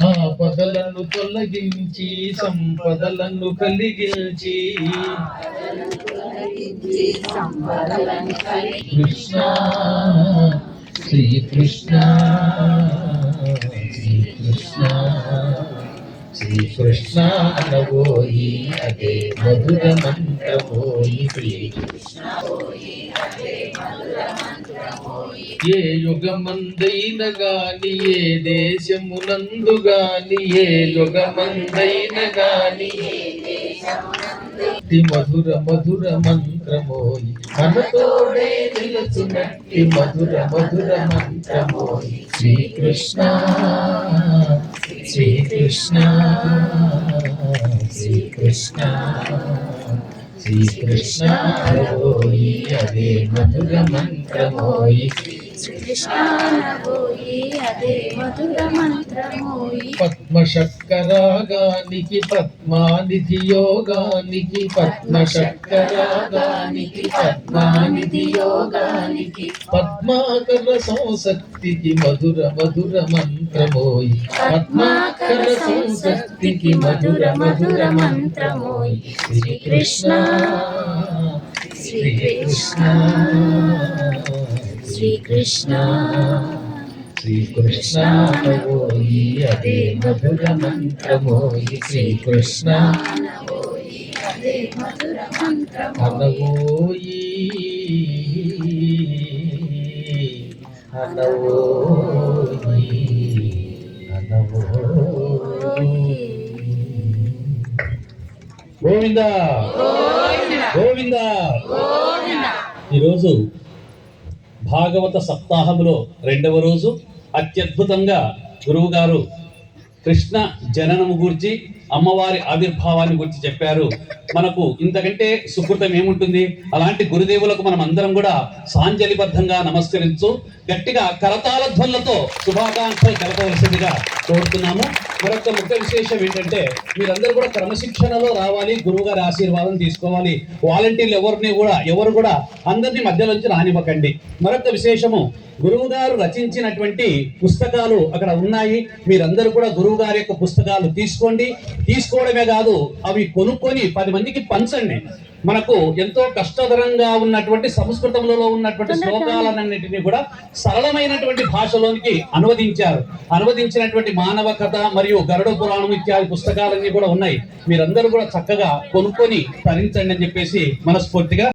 ఆపదలను తొలగించి సంపదలను కలిగించి కృష్ణ శ్రీకృష్ణ శ్రీకృష్ణ శ్రీకృష్ణ అనవోయి అదే మధుర మంత్రమోయి. ఏ యుగమందైన గాని ఏ దేశమునందు గాని ఏ యుగమందైన గాని మధుర మధుర మంత్రమోయి మనతోడే నిలుచునట్టి మధుర మధుర మంత్రమోయి శ్రీకృష్ణ శ్రీకృష్ణ శ్రీకృష్ణ శ్రీకృష్ణ ఓయి అదే మధుర మంత్రమోయి శ్రీకృష్ణానబోయి అదే మధుర మంత్రమోయి పద్మశక్కరాగానికి పద్మానిధి యోగానికి పద్మశక్కరాగానికి పద్మానిధి యోగానికి పద్మాకర సంసక్తికి మధుర మధుర మంత్రమోయి పద్మాకర సంసక్తికి మధుర మధుర మంత్రమోయి శ్రీకృష్ణ శ్రీకృష్ణ శ్రీకృష్ణ శ్రీకృష్ణ ఓయి అదే మధుర మంత్రమోయి శ్రీకృష్ణ అదే మధుర మంత్రమోయి అనవోయి అనవోయి అనవోయి గోవింద గోవింద. ఈరోజు భాగవత సప్తాహములో 2వ రోజు అత్యద్భుతంగా గురువు గారు కృష్ణ జననము గురించి అమ్మవారి ఆవిర్భావాన్ని గురించి చెప్పారు. మనకు ఇంతకంటే సుకృతం ఏముంటుంది? అలాంటి గురుదేవులకు మనం అందరం కూడా సాంజలిబద్ధంగా నమస్కరించు గట్టిగా కరతాళ ధ్వనులతో శుభాకాంక్షలు తెలపవలసిందిగా కోరుతున్నాము. మరొక ముఖ్య విశేషం ఏంటంటే మీరందరూ కూడా క్రమశిక్షణలో రావాలి, గురువు గారి ఆశీర్వాదం తీసుకోవాలి. వాలంటీర్లు ఎవరు కూడా అందరినీ మధ్యలోంచి రానివ్వకండి. మరొక విశేషము, గురువు గారు రచించినటువంటి పుస్తకాలు అక్కడ ఉన్నాయి. మీరందరూ కూడా గురువు గారి యొక్క పుస్తకాలు తీసుకోవడమే కాదు, అవి కొనుక్కొని 10 మందికి పంచండి. మనకు ఎంతో కష్టతరంగా ఉన్నటువంటి సంస్కృతంలో ఉన్నటువంటి శ్లోకాలన్నింటినీ కూడా సరళమైనటువంటి భాషలోనికి అనువదించినటువంటి మానవ కథ మరియు గరుడ పురాణం ఇత్యాది పుస్తకాలన్నీ కూడా ఉన్నాయి. మీరందరూ కూడా చక్కగా కొనుక్కొని తరించండి అని చెప్పేసి మనస్ఫూర్తిగా